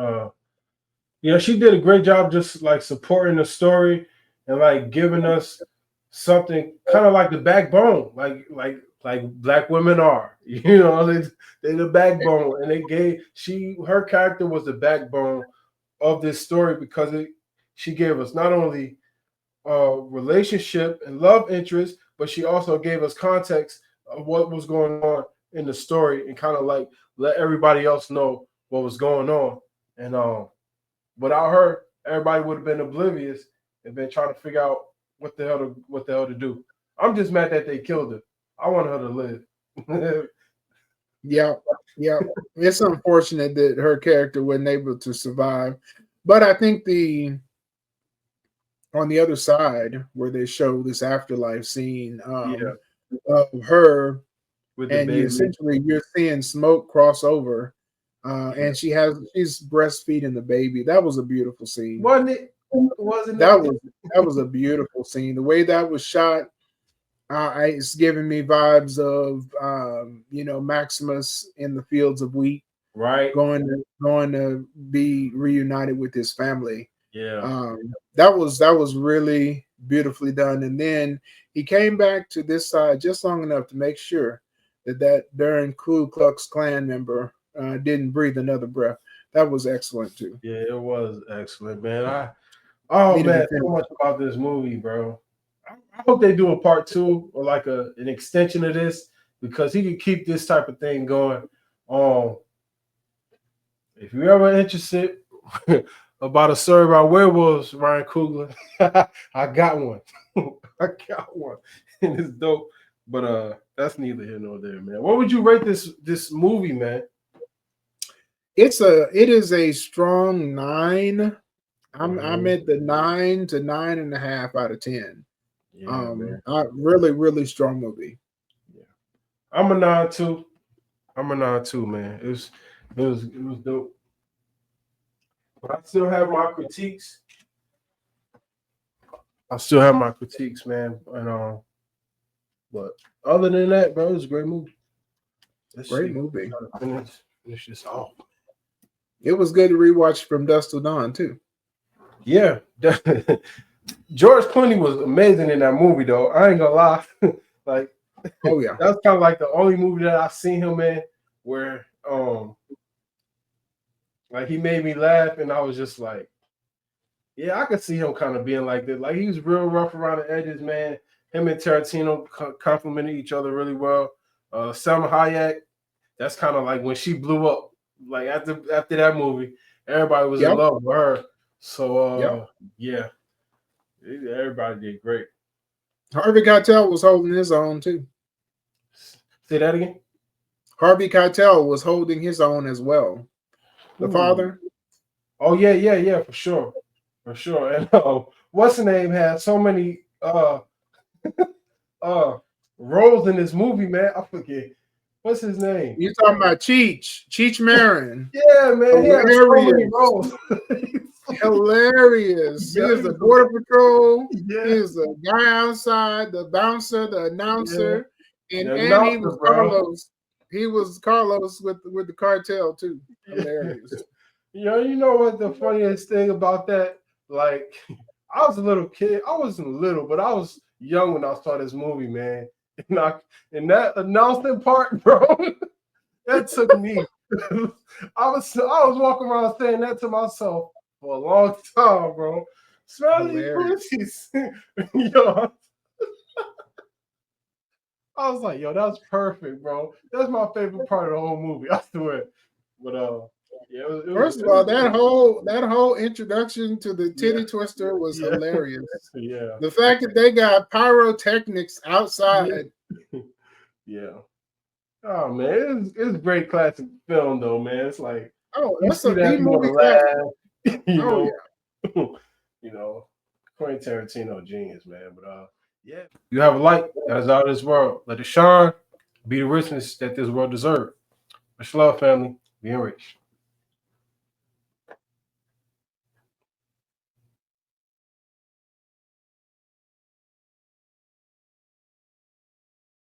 she did a great job just like supporting the story and like giving us something kind of like the backbone, like Black women are. They're the backbone, and her character was the backbone of this story because she gave us not only relationship and love interest, but she also gave us context of what was going on in the story and kind of like let everybody else know what was going on. And without her, everybody would have been oblivious and been trying to figure out what the hell to do. I'm just mad that they killed her. I want her to live. Yeah. It's unfortunate that her character wasn't able to survive. But I think on the other side, where they show this afterlife scene of her, and you're seeing smoke cross over, and she's breastfeeding the baby. That was a beautiful scene, wasn't it? That was a beautiful scene. The way that was shot, it's giving me vibes of Maximus in the fields of wheat, right? Going to be reunited with his family. Yeah. That was really beautifully done. And then he came back to this side just long enough to make sure that darn Ku Klux Klan member didn't breathe another breath. That was excellent too. Yeah, it was excellent, man. Oh Need to be man, so finished. much about this movie, bro. I hope they do a part 2 or like an extension of this because he could keep this type of thing going. If you're ever interested about a story about werewolves, Ryan Coogler, I got one. I got one, and it's dope. But that's neither here nor there, man. What would you rate this movie, man? It is a strong 9. I'm at the 9 to 9.5 out of 10. Yeah, man. Really strong movie. Yeah, I'm a 9 too. Man. It was dope. But I still have my critiques. Man. And but other than that, bro, it's a great movie. Great movie. Finish this off. It was good to rewatch From Dusk Till Dawn too. Yeah, George Clooney was amazing in that movie, though. I ain't gonna lie. Like, oh yeah, that's kind of like the only movie that I've seen him in where, like he made me laugh, and I was just like, yeah, I could see him kind of being like this. Like he was real rough around the edges, man. Him and Tarantino complimented each other really well. Salma Hayek, that's kind of like when she blew up. Like after that movie, everybody was in love with her. So yeah, everybody did great. Harvey Keitel was holding his own too. Say that again. Harvey Keitel was holding his own as well. The father. Oh yeah, for sure. And what's the name had so many roles in this movie, man. I forget. What's his name? You talking about Cheech Marin? Yeah, man. He had so many roles. Hilarious. He is the Border Patrol. Yeah. He is the guy outside, the bouncer, the announcer, and he was Carlos. He was Carlos with the cartel too. Hilarious. You know what the funniest thing about that? Like, I was a little kid. I wasn't little, but I was young when I saw this movie, man. And that announcement part, bro, that took me. I was walking around saying that to myself for a long time, bro. Smell these pussies. Yo. I was like, yo, that's perfect, bro. That's my favorite part of the whole movie. I swear. But yeah, first of all, that whole introduction to the titty twister was hilarious. Yeah. The fact that they got pyrotechnics outside. Yeah. Oh man, it's great classic film though, man. It's like that's a B movie classic. You know, Quentin Tarantino, genius, man. But yeah, you have a light that is out of this world. Let it shine. Be the richness that this world deserves. Much love, family. Be enriched.